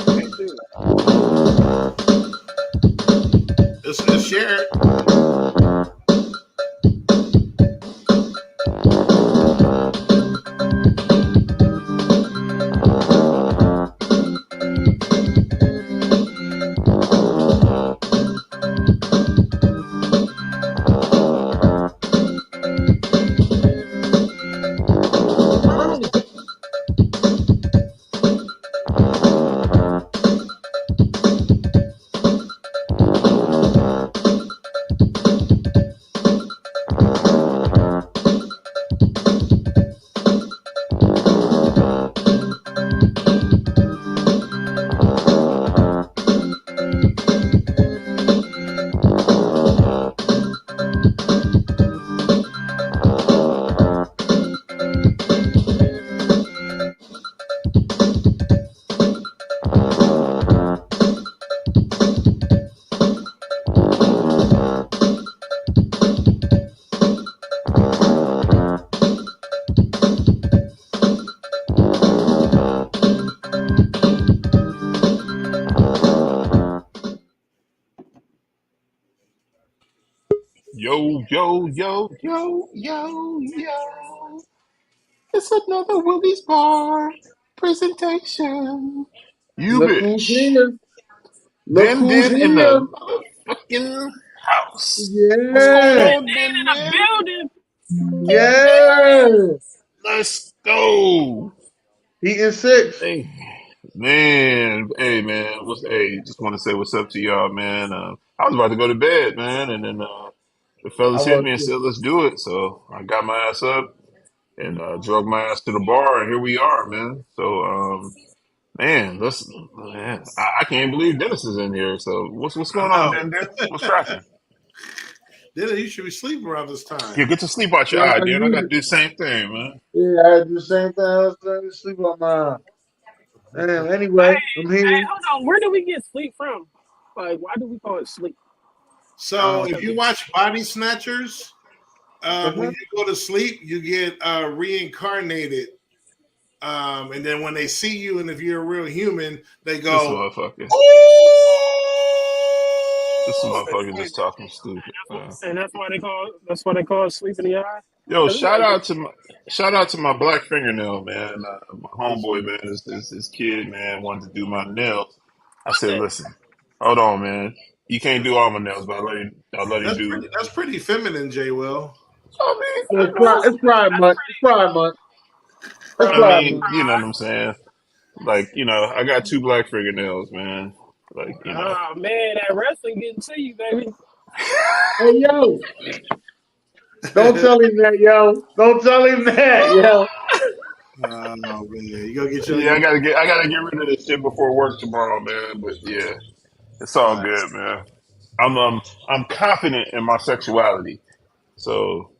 Okay, too. Let's share it. Yo, yo, yo, yo, yo, yo. It's another Willie's Bar presentation. You Look who's bitch. here. Look Den who's Den in here. the motherfucking house. What's going Yeah. on, Been Den in a Den? building. Yeah. Let's go. Eating six. Hey, man. Hey, man. Just want to say what's up to y'all, man. I was about to go to bed, man, and then the I fellas hit was me and too. said, let's do it. So I got my ass up and drug my ass to the bar, and here we are, man. So, man, I can't believe Dennis is in here. So what's I going on, know. Dennis? What's cracking? Then you should be sleeping around this Yeah, time. get to sleep out your Yeah, eye, I Dan. I got need to it. do the same thing, man. Yeah, I do the same thing. I was trying to sleep on my. Damn. Anyway, I'm Hey, here. hold on. Where do we get sleep from? Like, why do we call it sleep? So if Um. you watch Body Snatchers, when Uh-huh. you go to sleep, you get reincarnated. And then when they see you, and if you're a real human, they This go, motherfucker. This "Oh!" motherfucker just talking stupid, man. And that's why they call it sleep in the eye. Yo, Cause it's like, shout out to my black fingernail, man. My homeboy, man, this kid, man, wanted to do my nails. I what said, the? listen, hold on, man. You can't do all my nails, but I'll let him That's do. pretty. That's pretty feminine, J. Will. I mean, So I know. it's Pride That's Month. It's Pride Month. It's I Pride mean, Month. you know what pretty. I'm saying. Like, I got two black fingernails, man. Like, Oh man, that wrestling getting to you, baby. Hey yo, don't tell him that, yo. Don't tell him that, yo. Oh man, you go get Yeah, your I gotta get rid of this shit before work tomorrow, man. But yeah, it's all good, facts. man. I'm confident in my sexuality. So,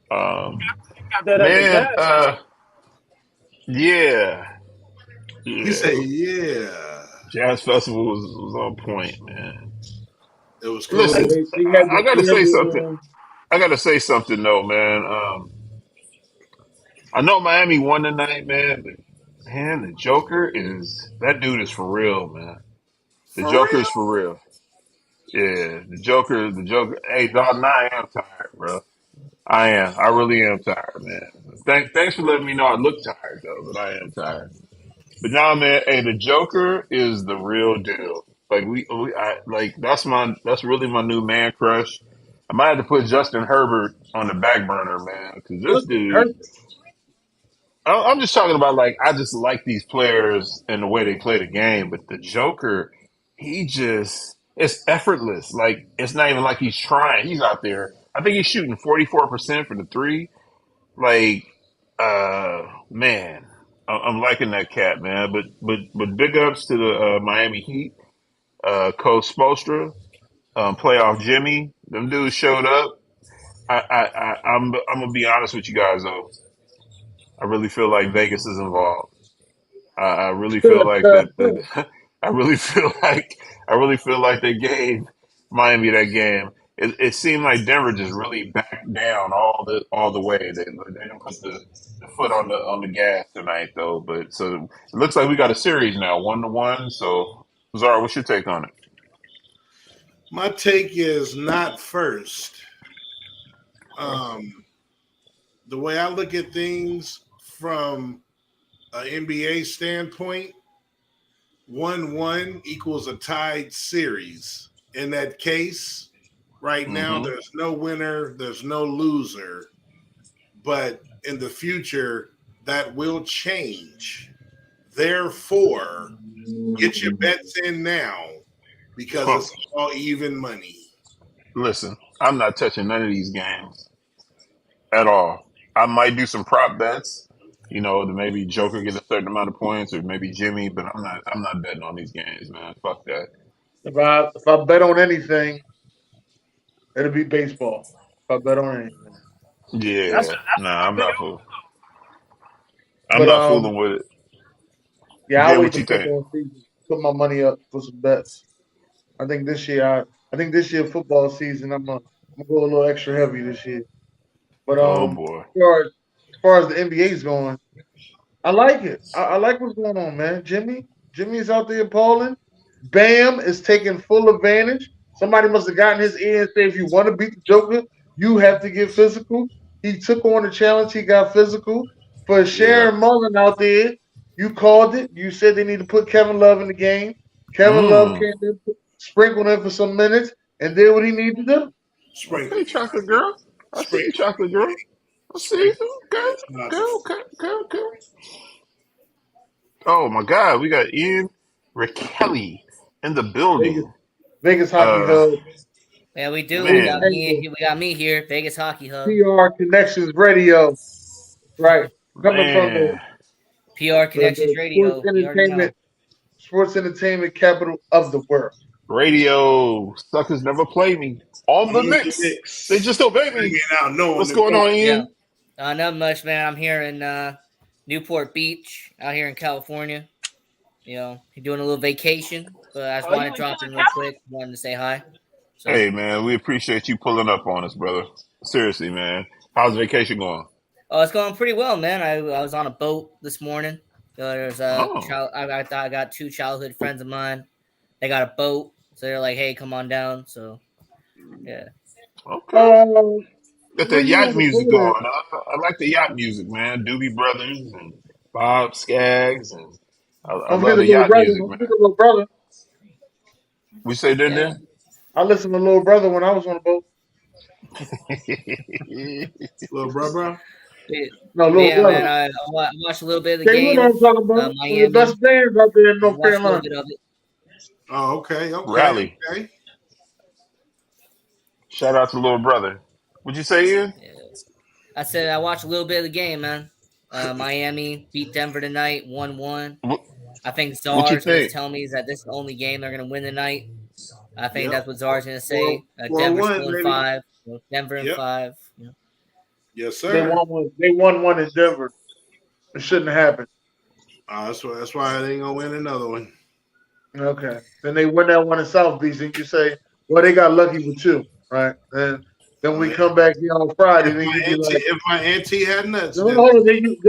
Got that at the man, jazz festival. yeah, He yeah. said, "Yeah, Jazz Festival was on point, man. it was Listen, cool." They had I the gotta say something. they I gotta say something though, man. I know Miami won tonight, man, but man, that dude is for real, man. The For Joker is real. for real. Yeah, the Joker. Hey, dog, now I am tired, bro. I am. I really am tired, man. Thanks for letting me know I look tired though, but I am tired. But nah, man. Hey, the Joker is the real deal. Like that's really my new man crush. I might have to put Justin Herbert on the back burner, man, because this Justin dude. Herbert. I'm just talking about like I just like these players and the way they play the game, but the Joker, it's effortless. Like it's not even like he's trying. He's out there. I think he's shooting 44% for the three. Like, man, I'm liking that cat, man. But big ups to the Miami Heat, Coach Spoelstra, playoff Jimmy. Them dudes showed up. I'm gonna be honest with you guys though. I really feel like Vegas is involved. I really feel like I really feel like they gave Miami that game. it seemed like Denver just really backed down all the way. They didn't put the foot on the gas tonight though. But so it looks like we got a series now, 1-1. So Zara, what's your take on it? My take is not first. The way I look at things from an NBA standpoint, 1-1 equals a tied series. In that case, right now, there's no winner, there's no loser. But in the future, that will change. Therefore, get your bets in now because it's all even money. Listen, I'm not touching none of these games at all. I might do some prop bets, to maybe Joker get a certain amount of points or maybe Jimmy, but I'm not betting on these games, man. Fuck that. If I bet on anything, it'll be baseball. If I bet on anything. That's Yeah, nah, I'm a not fooling. I'm But not fooling with it. yeah, I'll Dan, wait what to you think? football season. Put my money up for some bets. I think this year football season I'm gonna go a little extra heavy this year. But Oh boy. as far as the NBA's going, I like it. I like what's going on, man. Jimmy's out there balling. Bam is taking full advantage. Somebody must have gotten his ear and said, if you want to beat the Joker, you have to get physical. He took on the challenge. He got physical. For Yeah. Sharon Mullen out there, you called it. You said they need to put Kevin Love in the game. Kevin Love came in, sprinkled in for some minutes, and did what he needed to do. Sprinkle. Okay, chocolate girl. I see you, chocolate girl. I see you. Okay. Oh my God, we got Ian Rakelli in the building. Vegas Hockey Hub. Yeah, we do. Man. We got me here, Vegas Hockey Hub. PR Connections Radio. Right. Coming from the PR Connections Radio. Sports entertainment capital of the world. Radio suckers never play me. On the Knicks. They just obey me. What's going on, Ian? Yeah. Not much, man. I'm here in Newport Beach, out here in California. Doing a little vacation, but I just want to drop in real quick. Wanted to say hi. So. Hey, man, we appreciate you pulling up on us, brother. Seriously, man. How's vacation going? Oh, it's going pretty well, man. I was on a boat this morning. There's I got two childhood friends of mine. They got a boat, so they're like, "Hey, come on down." So, yeah. Okay. Got the yacht music going. I like the yacht music, man. Doobie Brothers and Bob Skaggs, and I love the yacht music, man. Little brother. We say that there? I listened to Little Brother when I was on the boat. Little brother? No, Little Brother. Man, I watched a little bit of the game. You know what I'm talking about? One of the best bands out there in North Carolina. Oh, okay. Rally. Okay. Shout out to Little Brother. What'd you say, Ian? Yeah. I said I watched a little bit of the game, man. Miami beat Denver tonight, 1-1. I think Czar's going to tell me that this is the only game they're going to win tonight. I think that's what Czar's going to say. Denver's still in 5. Denver in 5. Yeah. Yes, sir. They won one in Denver. It shouldn't have happened. That's why they ain't gonna win another one. Okay. Then they win that one in South Beach, and you say, "Well, they got lucky with 2, right?" And then we come back here on Friday. If my auntie had nuts, then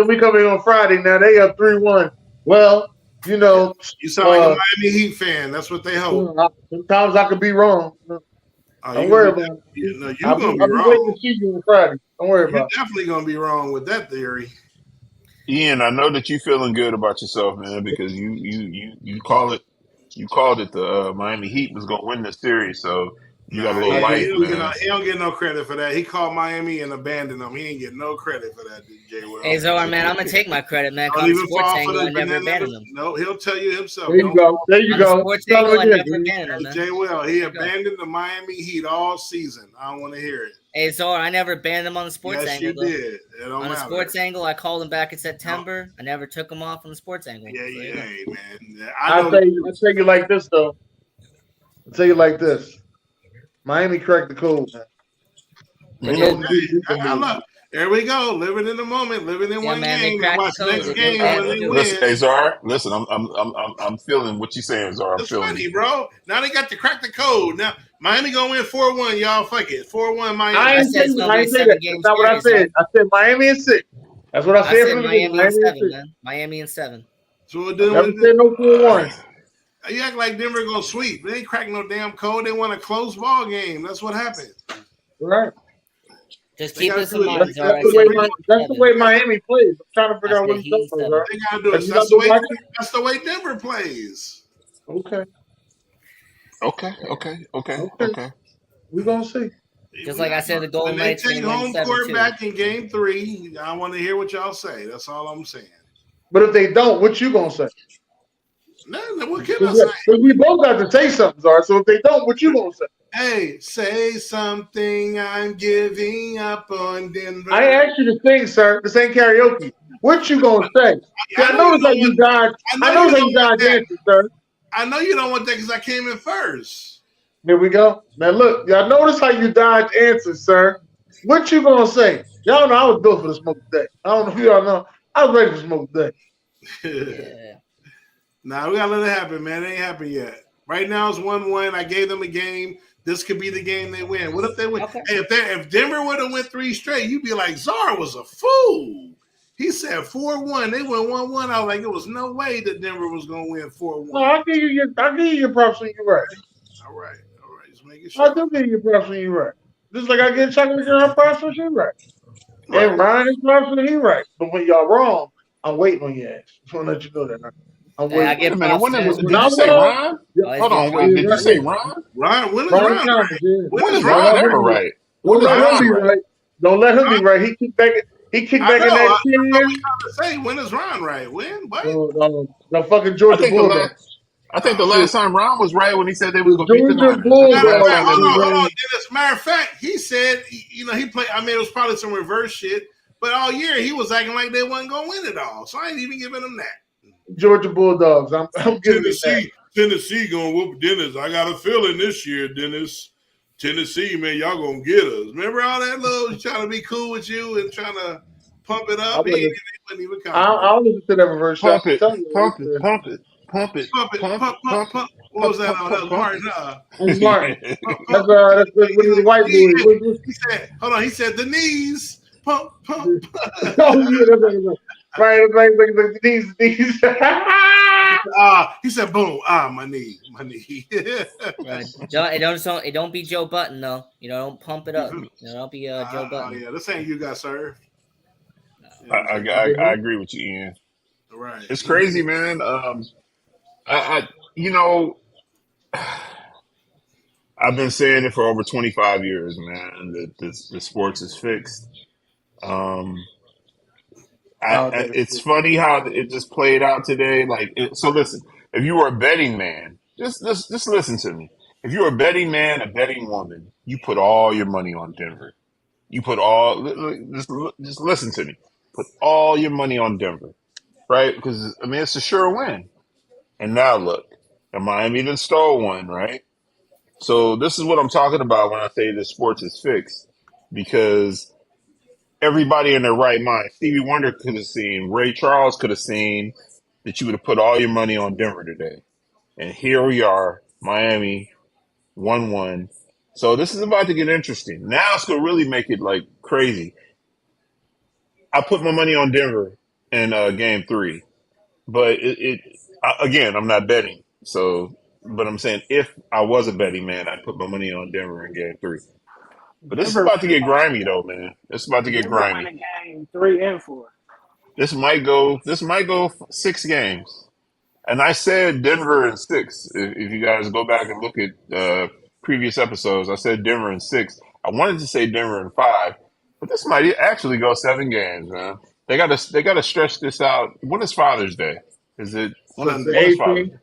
we come in on Friday. Now they up 3-1. Well, you sound like a Miami Heat fan. That's what they hope. Sometimes I could be wrong. Don't worry about it. You're gonna be wrong. Waiting to see you on Friday. Don't worry about it. You're definitely gonna be wrong with that theory. Ian, I know that you feeling good about yourself, man, because you called it. You called it the Miami Heat was gonna win this series, so you got a little life, man. He don't get no credit for that. He called Miami and abandoned them. He didn't get no credit for that, J. Will. Hey, Zora, man, I'm gonna take my credit, man. Don't even fall for the never abandoned them. No, he'll tell you himself. There you go. There you go. Sports angle, I never abandoned them, J. Will, he abandoned the Miami Heat all season. I don't want to hear it. Hey, Zora, I never banned them on the sports angle. Yes, you did. On the sports angle, I called them back in September. I never took them off on the sports angle. Yeah, man. I'll tell you like this, though. I'll tell you like this. Miami cracked the code, man. There we go. Living in the moment, living in one game. Watch the next game when they win. Listen, hey, Zara, listen, I'm feeling what you're saying, Zara. It's funny, bro. Now they got to crack the code. Now Miami gonna win 4-1, y'all. Fuck it. 4-1 Miami. I ain't say that. That's not what I said. I said Miami in 6. That's what I said from the beginning. Miami in 7, man. Miami in 7. So never said no 4-1. You act like Denver gonna sweep. They ain't cracking no damn code. They won a close ball game. That's what happened. Right. Just keep this in mind. That's the way Miami plays. I'm trying to figure out what he's talking about. They gotta do it. That's the way Denver plays. Okay. We're gonna see. Just like I said, the Golden Knights take home court back in Game 3. I want to hear what y'all say. That's all I'm saying. But if they don't, what you gonna say? No, what can I say? Because we both got to say something, Zara. So if they don't, what you gonna say? Hey, say something. I'm giving up on Denver. I asked you to sing, sir. This ain't karaoke. What you gonna say? I know it's like you dodged. I know it's like you dodged answers, sir. I know you don't want that because I came in first. Here we go. Now look, y'all notice how you dodged answers, sir. What you gonna say? Y'all know I was built for the smoke today. I don't know if y'all know. I was ready for smoke today. Yeah. Nah, we gotta let it happen, man. It ain't happened yet. Right now it's 1-1. I gave them a game. This could be the game they win. What if they win? Okay. Hey, if Denver would have went 3 straight, you'd be like, Czar was a fool. He said 4-1. They went 1-1. I was like, there was no way that Denver was gonna win 4-1. No, I'll give you your props when you're right. All right. Just making sure. I'll give you your props when you're right. Just like I get chocolate girl props when she's right. And Ryan is props when he's right. But when y'all wrong, I'm waiting on your ass. Just want to let you know that. I'm waiting. Wait a minute. Did you say Ron? Hold on. Wait. Did you say Ron? When is Ron right? When is Ron ever right? Don't let him be right. Don't let him be right. He kicked back in that chair. Say, when is Ron right? When? What? The fucking Georgia Bulldogs. I think the last time Ron was right when he said they was going to beat the Niners. Hold on. As a matter of fact, he said, he played. I mean, it was probably some reverse shit, but all year he was acting like they wasn't going to win it all. So I ain't even giving him that. Georgia Bulldogs. I'm giving Tennessee going to whoop Dennis. I got a feeling this year, Dennis. Tennessee, man, y'all going to get us. Remember all that little trying to be cool with you and trying to pump it up? I'll listen to that reverse shot. Pump it. What was that? That was Martin. That's Martin. That's the white boy. He said, hold on. He said the knees. Pump. Oh yeah, that's right. The knees. He said, boom. My knee. Right. It don't be Joe Button though. Don't pump it up. Don't be Joe Button. Yeah, this ain't you got served. I agree with you, Ian. Right. It's crazy, man. I've been saying it for over 25 years, man, that the sports is fixed. It's funny how it just played out today. So listen, if you were a betting man, just listen to me. If you're a betting man, a betting woman, you put all your money on Denver. You put just listen to me. Put all your money on Denver, right? Because it's a sure win. And now look, and Miami even stole one, right? So this is what I'm talking about when I say the sports is fixed, because everybody in their right mind, Stevie Wonder could have seen, Ray Charles could have seen that you would have put all your money on Denver today. And here we are, Miami, 1-1. So this is about to get interesting. Now it's going to really make it crazy. I put my money on Denver in game 3, but again, I'm not betting. So, but I'm saying if I was a betting man, I'd put my money on Denver in game 3. But this is about to get grimy, though, man. It's about to get grimy. Game 3 and 4. This might go 6 games, and I said Denver in 6. If you guys go back and look at previous episodes, I said Denver in 6. I wanted to say Denver in 5, but this might actually go 7 games, man. They got to stretch this out. When is Father's Day? Is it when is Father's Day?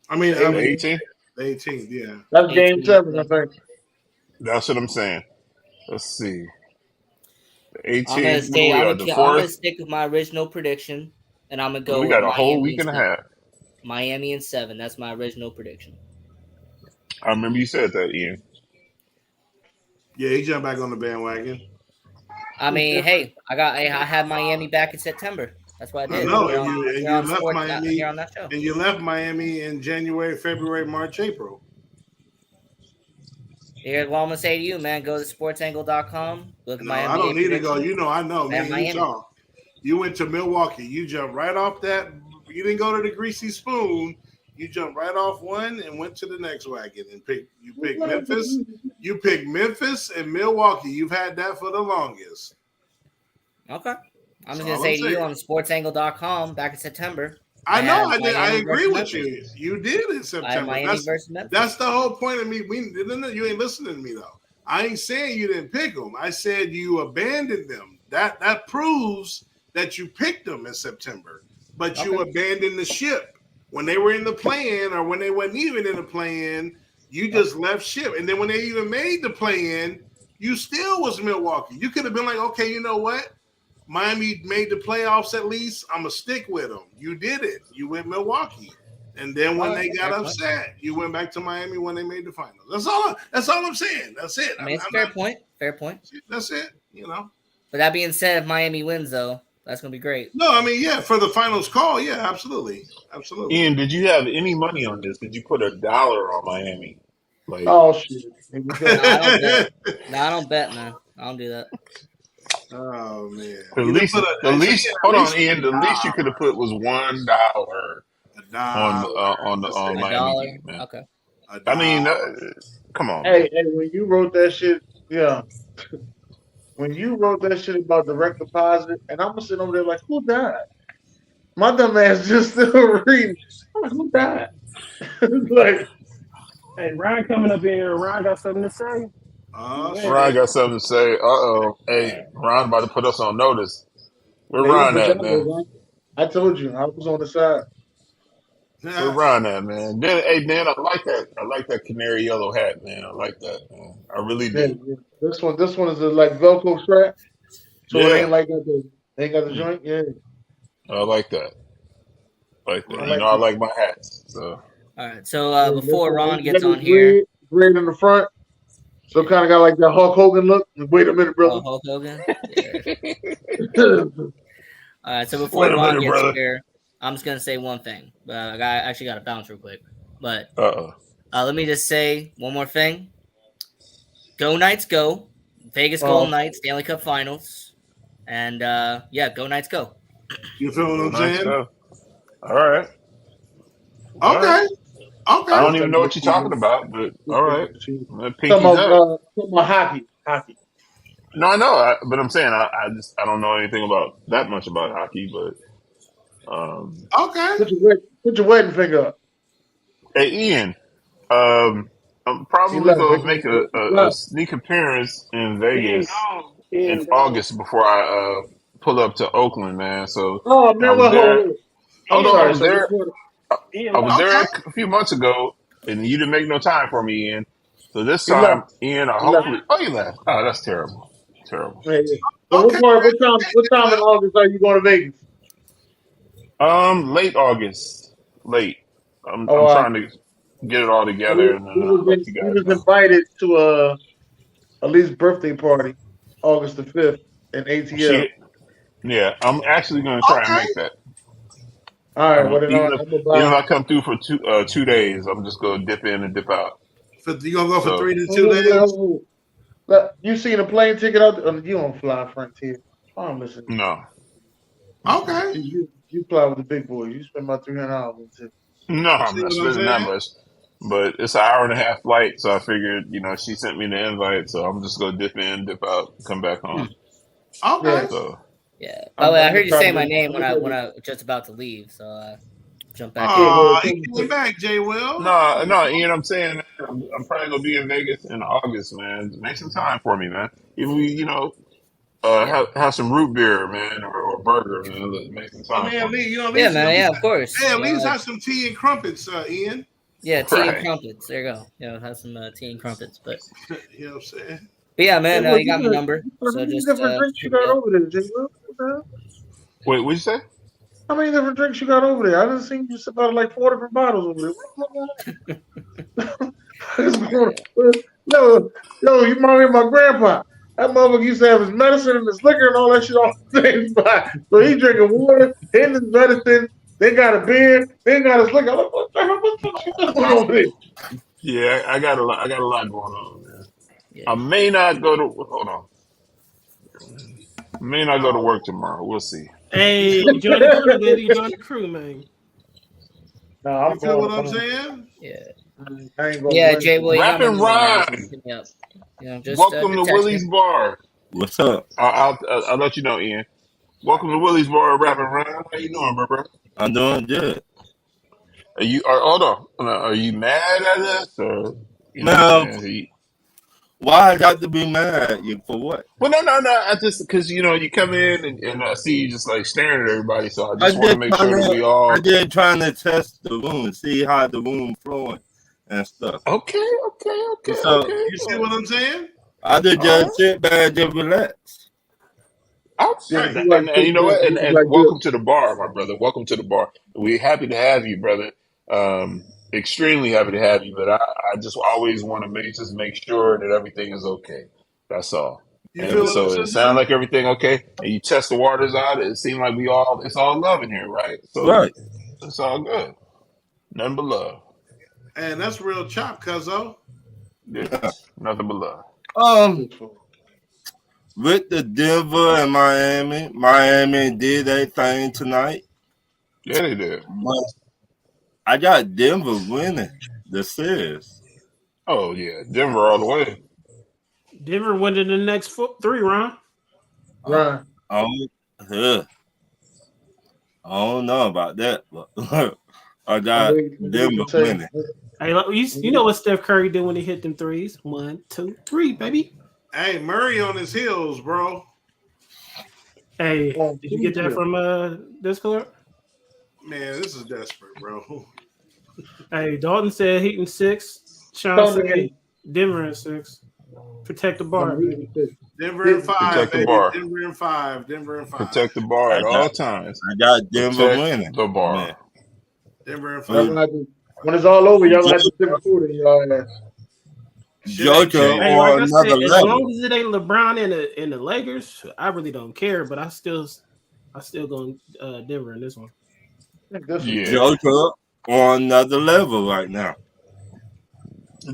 I mean, 18th. The 18th, yeah. That's game 7, I think. That's what I'm saying. Let's see. The 18th. I'm gonna stick with my original prediction, and I'm gonna go. We got a whole week and a half. Miami in 7. That's my original prediction. I remember you said that, Ian. Yeah, he jumped back on the bandwagon. I mean, hey, I had Miami back in September. That's what I did. I know, and you left Miami on that show. And you left Miami in January, February, March, April. Here's what I'm gonna say to you, man. Go to sportsangle.com. Look at No, my I don't NBA need to go. predictions. I know, man. Miami. You went to Milwaukee. You jumped right off that. You didn't go to the greasy spoon. You jumped right off one and went to the next wagon and picked Memphis. You picked Memphis and Milwaukee. You've had that for the longest. Okay. I'm just gonna say to you on sportsangle.com back in September. I know. I agree with you. You did in September. Miami versus Memphis. That's the whole point of me. You ain't listening to me though. I ain't saying you didn't pick them. I said you abandoned them. That proves that you picked them in September, but you abandoned the ship when they were in the play-in, or when they wasn't even in the play-in. You just left ship, and then when they even made the play-in, you still was Milwaukee. You could have been like, okay, you know what? Miami made the playoffs at least. I'm going to stick with them. You did it. You went Milwaukee. And then when they got upset, you went back to Miami when they made the finals. That's all I'm saying. That's it. I mean, it's fair point. Fair point. That's it, But that being said, if Miami wins, though, that's going to be great. No, I mean, yeah, for the finals call, yeah, absolutely. Ian, did you have any money on this? Did you put $1 on Miami? Oh, shit. I don't bet, man. I don't do that. Oh man! The least Ian. The least you could have put was $1 on Miami. Man. Okay. I mean, come on. Hey, when you wrote that shit, when you wrote that shit about direct deposit, and I'm sitting over there like, who died? My dumb ass just still reading. I'm like, who died? Like, hey, Ryan coming up in here. Ryan got something to say. Ryan got something to say. Hey, Ron about to put us on notice. Where Ron at, man? I told you, I was on the side. Where Ron at, man? Dan, I like that. I like that canary yellow hat, man. I like that, man. I really do. Yeah. This one is a like Velcro strap, so it ain't like they ain't got the joint. Yeah, I like that. I like my hats. So all right. So before Ron gets on here, red in the front. So kind of got like that Hulk Hogan look. Wait a minute, brother. Hulk Hogan. Yeah. All right. So before Ron gets here, I'm just gonna say one thing. I actually got to bounce real quick. But let me just say one more thing. Go Knights, go! Vegas Golden Knights, Stanley Cup Finals, and go Knights, go! You feel what I'm saying? All right. Okay. I don't even know what you're talking about, but all right. Talking about hockey. No, I know, but I'm saying I don't know anything about that much about hockey, but okay. Put your wedding finger up. Hey, Ian, I'm probably going to make a sneak appearance in Vegas in August before I pull up to Oakland, man. So I was there a few months ago, and you didn't make no time for me, Ian. So this time, Ian, hopefully. Oh, you left. Oh, that's terrible. Terrible. Yeah. So what time in August are you going to Vegas? Late August. Late. I'm trying to get it all together, and then let you guys know. He was invited to a Lee's birthday party, August the 5th in ATL. Yeah, I'm actually going to try and make that. All right. Even if I come through for 2 days, I'm just going to dip in and dip out. So you gonna go for 3 to 2 days? You seen a plane ticket out? You don't fly Frontier. I'm listening. No. Okay. You fly with the big boys. You spend about $300. No, I'm not spending that much. But it's an hour and a half flight, so I figured, she sent me the invite, so I'm just gonna dip in, dip out, come back home. Okay. So. Yeah. By the way, I heard you say my name when I was just about to leave, so jump back. He came back, Jay Will. No, Ian. I'm saying I'm probably gonna be in Vegas in August, man. Make some time for me, man. If we, have some root beer, man, or burger, man. Make some time. Man, Lee, of course. Yeah, at least have some tea and crumpets, Ian. Yeah, tea and crumpets. There you go. Have some tea and crumpets, but you know what I'm saying. But yeah, man, you got my number. So just different drinks you got over there, Jay. Wait, what'd you say? How many different drinks you got over there? I didn't see you about like 4 different bottles over there. No, you remind me of my grandpa. That motherfucker used to have his medicine and his liquor and all that shit off the same spot. So he drinking water, and his medicine, then got a beer, then got his liquor. What's going on over there? Yeah, I got a lot going on, man. I may not go to. Hold on. May not go to work tomorrow. We'll see. Hey, you join the crew, baby. You join the crew, man. No, I'm You feel going. what I'm saying? Yeah. I ain't gonna Yeah, blame Jay you. Willie, Rap I'm and in man. Rhyme. Hit me up. Just Welcome to text Willy's me. Bar. What's up? I'll let you know, Ian. Welcome to Willy's Bar, Rap and Rhyme. How you doing, bro? I'm doing good. Hold on. Are you mad at us, or you know what Man, I'm saying? why I got to be mad at you for what? Well, no. I just because you come in and I see you just like staring at everybody, so I I just want to just make trying sure that to, we I all just trying to test the room, see how the room flowing and stuff. okay. So You see what I'm saying? I All just right. sit back and just relax. Yeah, Right. he like And you know what? he And like this. welcome to the bar, my brother. Welcome to the bar. We're happy to have you, brother. Extremely happy to have you. But I just always want to make sure that everything is okay. That's all. You feel And what I'm so it saying? sounds like everything okay. And you test the waters out. It seems like it's all love in here, right? So Right. it's all good. Nothing but love. And that's real chop, cuzzo. Yeah. Yes, nothing but love. With the Denver and Miami did their thing tonight, Yeah, they did. but I got Denver winning the series. Oh yeah, Denver all the way. Denver went to the next 3, Ron. Right. Yeah. I don't know about that, but I got Denver Say, winning. Hey, you know what Steph Curry did when he hit them threes? 1, 2, 3, baby. Hey, Murray on his heels, bro. Hey, did you get that from Discord? Man, this is desperate, bro. Hey, Dalton said Heat in 6. Sean said Denver in 6. Protect the bar, baby. Denver in 5, Protect the baby. bar. Denver in 5. Denver in 5. Protect the bar at all times. I got Denver Protect winning. the bar. Man. Denver in Y'all 5. gonna have to, when it's all over, y'all gonna have to sip food in y'all ass. Georgia Hey, on like I said, another as level. long as it ain't LeBron in the Lakers, I really don't care. But I still going Denver in this one. Yeah, Georgia on another level right now.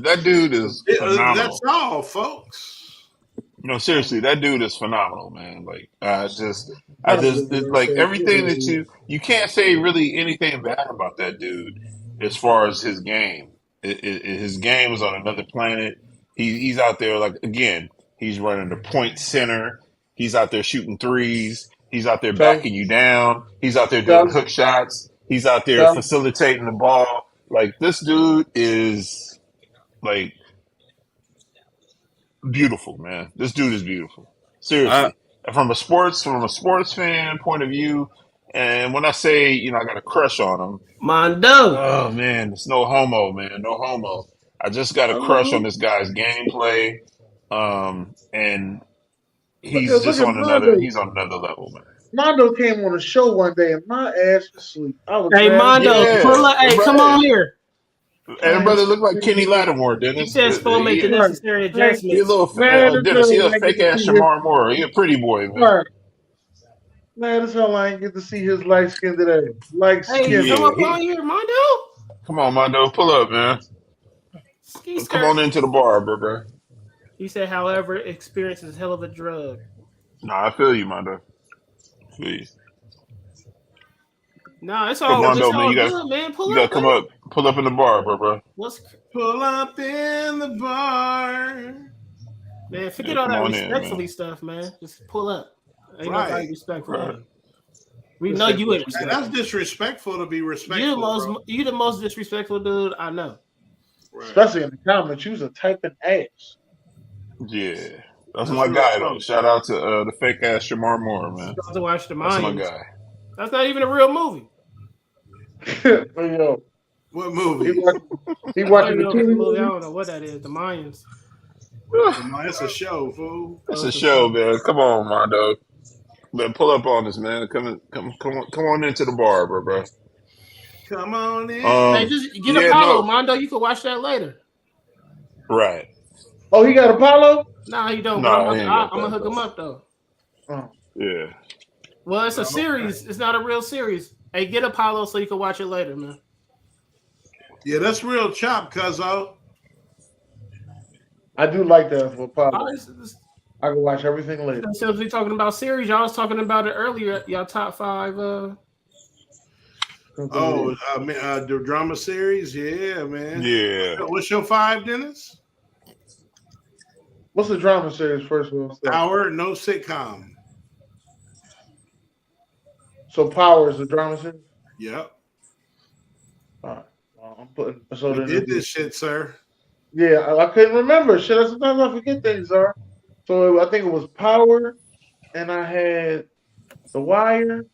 that dude is That's phenomenal. all, folks. No, seriously, that dude is phenomenal, man. Like like everything that you can't say really anything bad about that dude as far as his game. His game is on another planet. He's out there like again. He's running the point center. He's out there shooting threes. He's out there backing you down. He's out there doing hook shots. He's out there facilitating the ball. Like this dude is like beautiful, man. This dude is beautiful. Seriously. From a sports fan point of view, and when I say, I got a crush on him, Mondo. oh man, it's no homo, man. No homo. I just got a crush on this guy's gameplay. And he's on another level, man. Mondo came on a show one day and my ass was asleep. I was Mondo, pull up. Hey, come on here. And brother looked like Kenny Lattimore, Dennis. He says "Phone make the necessary adjustments." He a little Dennis. He a fake ass Shamar Moore. He a pretty boy, man. Man, that's how I ain't get to see his light skin today. Hey, come up on here, Mondo. Come on, Mondo, pull up, man. Come on into the bar, bro. He said, however, experience is a hell of a drug. Nah, I feel you, Mondo. Please. Nah, it's all, Mondo, it's all man, good, man. Pull you up, gotta come up. Pull up in the bar, bro. Pull up in the bar. Man, forget all that respectfully stuff, man. Just pull up. Ain't nobody respectful. Right. We know you ain't respectful. And that's disrespectful to be respectful. You the most disrespectful dude I know. Right. Especially in the comments, you was a typing ass. Yeah. That's my guy, though. Shout out to the fake ass Shamar Moore, man. To watch the That's my guy. That's not even a real movie. Yo. What movie? He watching the TV movie. I don't know what that is. The Mayans. It's a show, fool. It's a show, man. Come on, Mondo. Man, pull up on us, man. Come on into the bar, bro. Come on in. Hey, just get Apollo, Mondo. You can watch that later. Right. Oh, he got Apollo? Nah, he don't. Nah, I'm gonna hook him up though. Oh. Yeah. Well, it's a series. It's not a real series. Hey, get Apollo so you can watch it later, man. Yeah, that's real chop, cuzzo. I do like that for Power. All right, I can watch everything later. Since we talking about series, y'all was talking about it earlier. Y'all top 5. The drama series, yeah, man. Yeah. What's your 5, Dennis? What's the drama series first of all? Power, no sitcom. So Power is the drama series. Yep. All right. I'm putting. So we did this shit, sir. Yeah, I couldn't remember. Shit, sometimes I forget things, sir. So I think it was Power, and I had The Wire.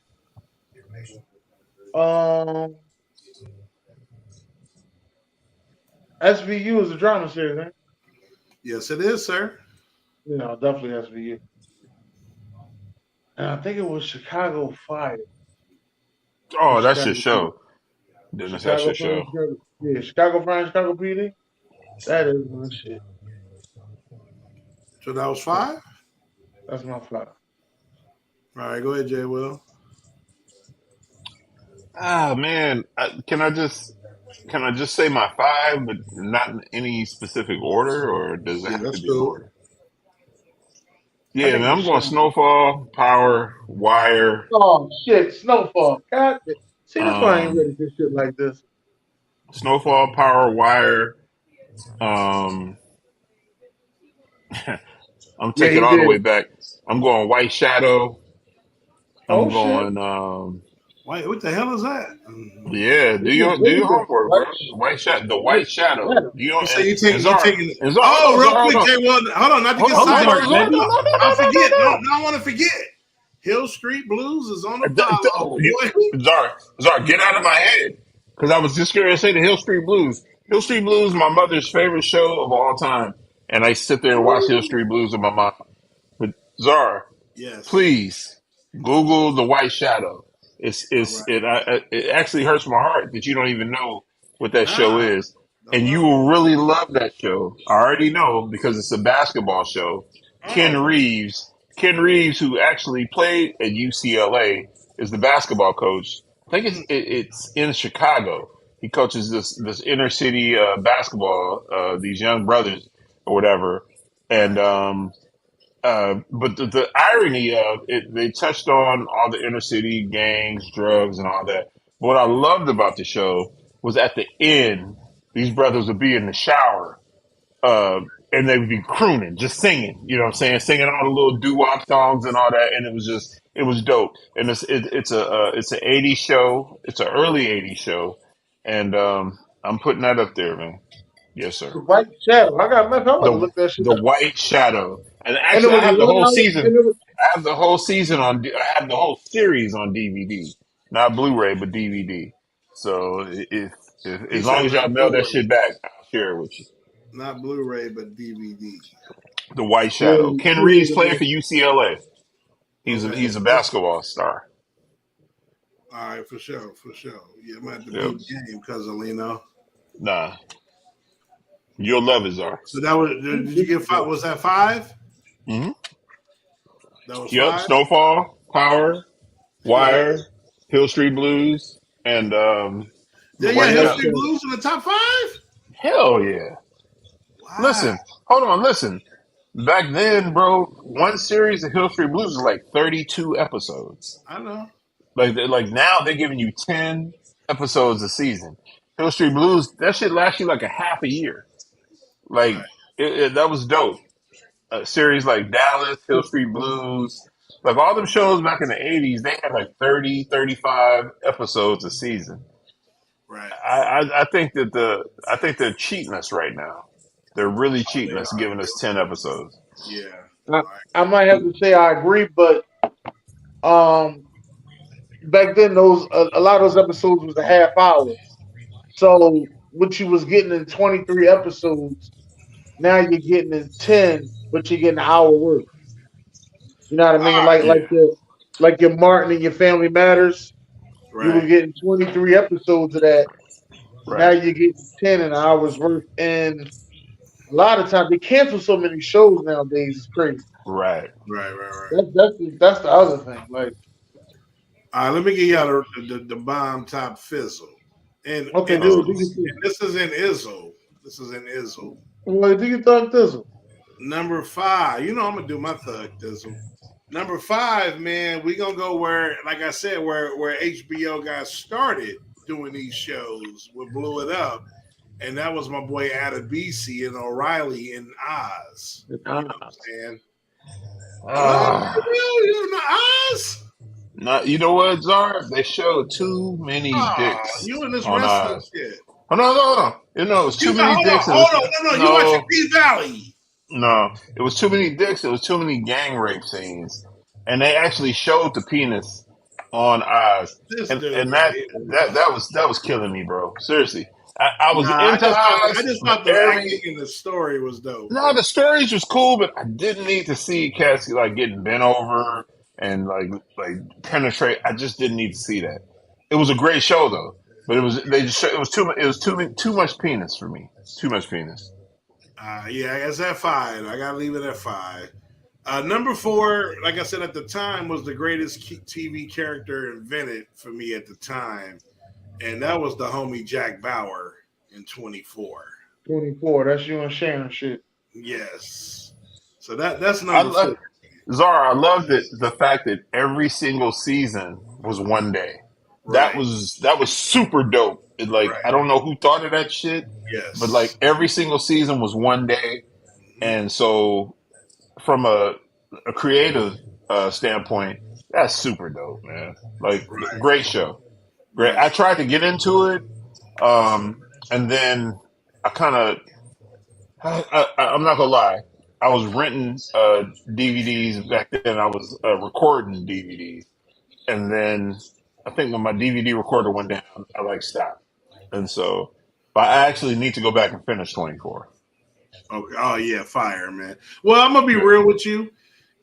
SVU is a drama series, right? Yes, it is, sir. Yeah, definitely SVU. And I think it was Chicago Fire. Oh, that's your show. Dennis, that's your show. Yeah, Chicago Fire, Chicago PD. That is my shit. So that was 5? That's my 5. All right, go ahead, Jay Will. Ah, man, can I just say my 5, but not in any specific order, or does it have to be in order? Yeah, man, I'm going Snowfall, Power, Wire. Oh shit, Snowfall. God, see, that's why I ain't ready for shit like this. Snowfall, Power, Wire. I'm taking all the way back. I'm going White Shadow. I'm going. Wait, what the hell is that? Yeah, do your homework, bro. The White Shadow. You say you taking? Real quick, Jay. Well, hold on, not to get sidetracked. I forget. No, I want to forget. Hill Street Blues is on the Czar, get out of my head. Because I was just going to say the Hill Street Blues. Hill Street Blues, my mother's favorite show of all time, and I sit there and watch Hill Street Blues with my mom. But Czar, please Google The White Shadow. It actually hurts my heart that you don't even know what that show is, and you will really love that show. I already know because it's a basketball show. Ken Reeves, who actually played at UCLA, is the basketball coach. I think it's in Chicago. He coaches this inner city basketball, these young brothers or whatever, and but the irony of it, they touched on all the inner city gangs, drugs, and all that. But what I loved about the show was at the end, these brothers would be in the shower, and they would be crooning, just singing. You know what I'm saying? Singing all the little doo-wop songs and all that, and it was dope. And it's an '80s show. It's an early '80s show, and I'm putting that up there, man. Yes, sir. The White Shadow. I got to look that shit The up. White Shadow. And actually, I have the whole season. I have the whole season I have the whole series on DVD, not Blu-ray, but DVD. So if as long as y'all mail that shit back, I'll share it with you. Not Blu-ray, but DVD. The White Shadow. Ken Reeves played for UCLA. He's a basketball star. All right, for sure. Yeah, I'm at the deep game, cousin Lino. Nah. You'll love it, Czar. So that was. Did you get 5? Was that 5? Mm-hmm. That was 5? Snowfall, Power, Wire, Hill Street Blues, and Hill Street Blues in the top 5. Hell yeah! Wow. Listen. Back then, bro, one series of Hill Street Blues was like 32 episodes. I know. Like now they're giving you 10 episodes a season. Hill Street Blues, that shit lasts you like a half a year. Like that was dope. A series like Dallas, Hill Street Blues, like all them shows back in the 80s, they had like 30, 35 episodes a season. Right. I think they're cheating us right now. They're really cheating us, giving us 10 episodes. Yeah. I might have to say I agree, but back then a lot of those episodes was a half hour. So what you was getting in 23 episodes, now you're getting in 10, but you're getting an hour worth. You know what I mean? Like your Martin and Your Family Matters. Right. You were getting 23 episodes of that. Right. Now you're getting 10 an hour's worth. And a lot of times they cancel so many shows nowadays. It's crazy. Right. That's the other thing. Like, let me give y'all the bomb top fizzle. And this is in Izzo. Well, do you think Thizzle? Number 5. You know I'm gonna do my thug thism. Number 5, man, we gonna go where, like I said, where HBO got started doing these shows, we blew it up, and that was my boy Adebisi and O'Reilly in Oz. You know what I'm saying? You know Oz? No, you know what, Czar? They showed too many dicks you in this on wrestling Oz. shit. Oh, no. You know, it was too many dicks. Hold on. You watching P-Valley. No, it was too many dicks. It was too many gang rape scenes. And they actually showed the penis on Oz. And that was killing me, bro. Seriously. I was into Oz. I just thought the acting and the story was dope. No, the stories was cool, but I didn't need to see Cassie like getting bent over and like penetrate. I just didn't need to see that. It was a great show though, but it was too much penis for me. Too much penis. Yeah, I guess at 5. I gotta leave it at 5. Number 4, like I said at the time, was the greatest TV character invented for me at the time, and that was the homie Jack Bauer in 24. 24. That's you and Sharon shit. Yes. So that's number 4. Zara, I loved the fact that every single season was one day. Right. That was super dope. I don't know who thought of that shit. Yes. But like every single season was one day. And so from a creative standpoint, that's super dope, man. Great show. Great. I tried to get into it. And then I kind of, I'm not gonna lie. I was renting DVDs back then. I was recording DVDs, and then I think when my DVD recorder went down, I stopped. And so, but I actually need to go back and finish 24. Okay. Oh yeah, fire, man. Well, I'm gonna be real with you.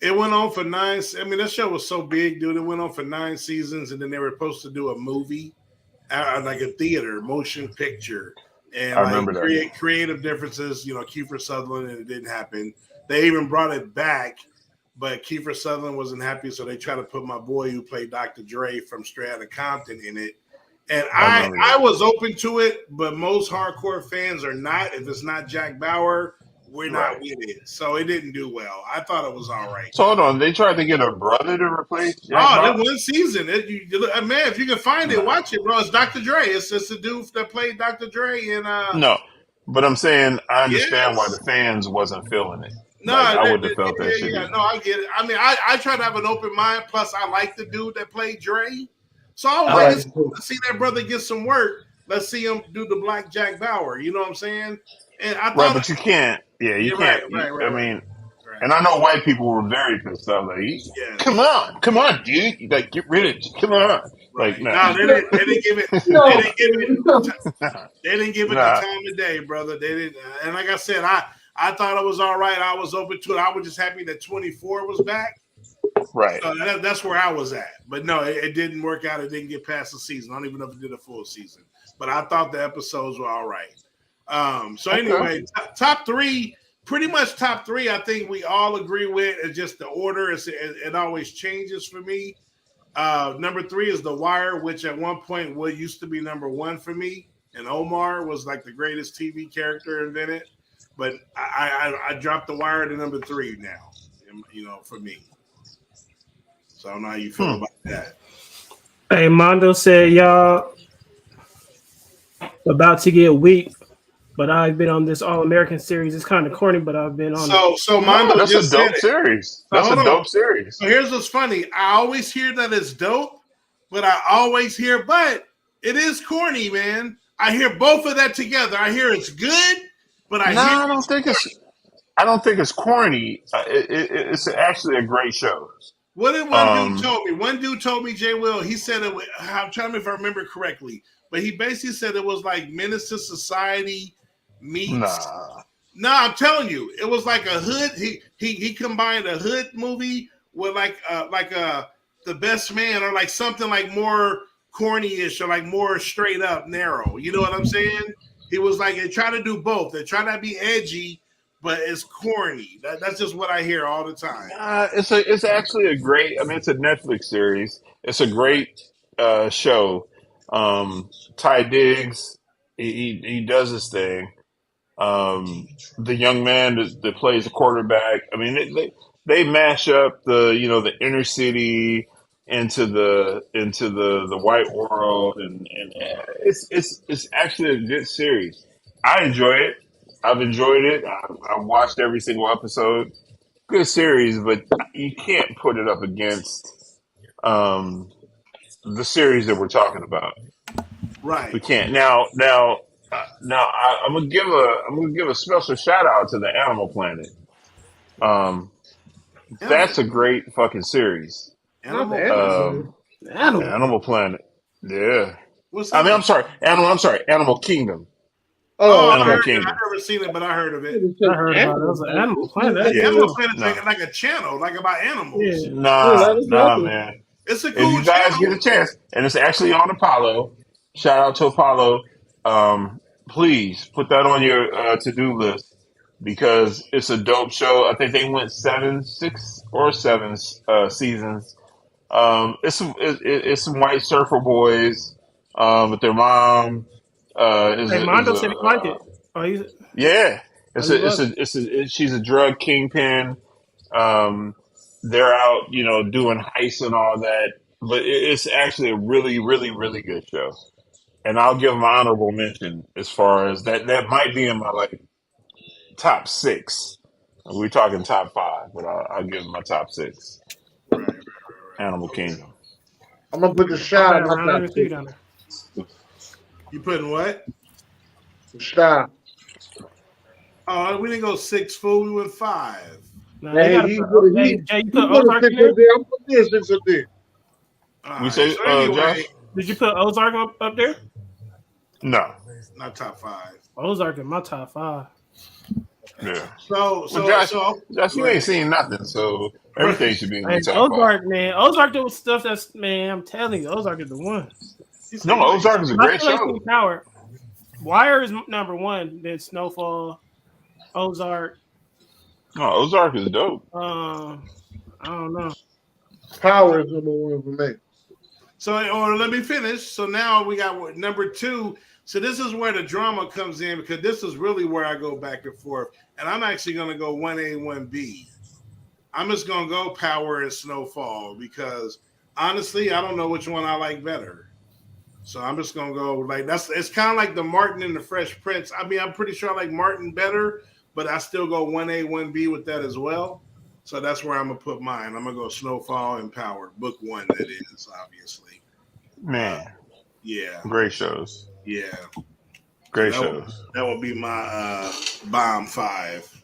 It went on for 9. I mean, that show was so big, dude. It went on for 9 seasons, and then they were supposed to do a movie, like a theater motion picture. And I remember that. Creative differences, Kiefer Sutherland, and it didn't happen. They even brought it back, but Kiefer Sutherland wasn't happy, so they tried to put my boy who played Dr. Dre from Straight Outta Compton in it. And I was open to it, but most hardcore fans are not. If it's not Jack Bauer, we're not with it. So it didn't do well. I thought it was all right. So hold on, they tried to get a brother to replace Jack Bauer? That one season. Man, if you can find it, watch it, bro. It's Dr. Dre. It's the dude that played Dr. Dre in No, but I'm saying I understand why the fans wasn't feeling it. No, I would have felt that shit. Yeah, no, I get it. I mean, I try to have an open mind. Plus, I like the dude that played Dre. So I was let's see that brother get some work. Let's see him do the Black Jack Bauer. You know what I'm saying? And I thought, but you can't. Yeah, you can't. Right, I mean, and I know white people were very pissed off. Come on, dude! Get rid of it. Come on. No, they didn't give it. They didn't give it the time of day, brother. They didn't. And like I said, I thought it was all right. I was open to it. I was just happy that 24 was back. Right. So that's where I was at. But no, it didn't work out. It didn't get past the season. I don't even know if it did a full season. But I thought the episodes were all right. Anyway, top 3, pretty much top 3, I think we all agree with. It's just the order. It always changes for me. Number 3 is The Wire, which at one point used to be number 1 for me. And Omar was like the greatest TV character invented. But I dropped The Wire to number 3 now, for me. So I don't know how you feel about that. Hey, Mondo said y'all about to get weak, but I've been on this All-American series. It's kind of corny, but I've been on it. So Mondo, that's a dope series. That's a dope series. So here's what's funny. I always hear that it's dope, but it is corny, man. I hear both of that together. I hear it's good, but I don't think it's corny. It's actually a great show. What did one dude told me? One dude told me, Jay Will, he said it. I'm trying to remember if I remember correctly, but he basically said it was like Menace to Society meets. Nah, I'm telling you, it was like a hood. He combined a hood movie with like The Best Man, or like something like more corny-ish, or like more straight up narrow. You know what I'm saying? He was like, they try to do both. They try to be edgy, but it's corny. That's just what I hear all the time. It's actually a great. I mean, it's a Netflix series. It's a great show. Ty Diggs, he does his thing. the young man that plays the quarterback. I mean, they mash up the inner city into the white world, and it's actually a good series. I enjoy it. I've enjoyed it. I've watched every single episode. Good series, but you can't put it up against the series that we're talking about. Right. We can't. I'm gonna give a special shout out to the Animal Planet. Um, that's a great fucking series. Animal Planet. Yeah. What's I that? mean, I'm sorry. Animal Kingdom. I've Animal Kingdom. never seen it, but I heard of it. I heard about it. It was an Animal Planet. Yeah. Animal Planet like a channel, like about animals. Yeah. Nah, man. It's a If cool you guys channel. get a chance, and it's actually on Apollo. Shout out to Apollo. Please put that on your to-do list because it's a dope show. I think they went 6 or 7 seasons. It's some white surfer boys with their mom. Mondo said he liked it. Yeah, she's a drug kingpin. They're out, doing heists and all that. But it's actually a really, really, really good show. And I'll give them an honorable mention as far as that. That might be in my top 6. We're talking top 5, but I'll give them my top 6. Right. Animal Kingdom. I'm gonna put the shot. You putting what? Stop. Oh, we didn't go 6, fool. We went 5. No, you put Ozark in there? I'm putting 6 up there. We say, Josh? Did you put Ozark up there? No, not top 5. Ozark in my top 5. Yeah. So Josh, you ain't seen nothing, so everything should be in the top Ozark, 5. man. Ozark doing stuff that's, man, I'm telling you, Ozark is the one. No, Ozark is a great show. Power. Wire is number 1, then Snowfall, Ozark. No, Ozark is dope. I don't know. Power is number 1 for me. So, let me finish. So now we got number 2. So this is where the drama comes in because this is really where I go back and forth. And I'm actually going to go 1A, 1B. I'm just going to go Power and Snowfall because honestly, I don't know which one I like better. So I'm just going to go it's kind of like the Martin and the Fresh Prince. I mean, I'm pretty sure I like Martin better, but I still go 1A, 1B with that as well. So that's where I'm going to put mine. I'm going to go Snowfall and Power. Book 1, that is, obviously. Man. Yeah. Great shows. Yeah. Great shows. That would be my bomb 5.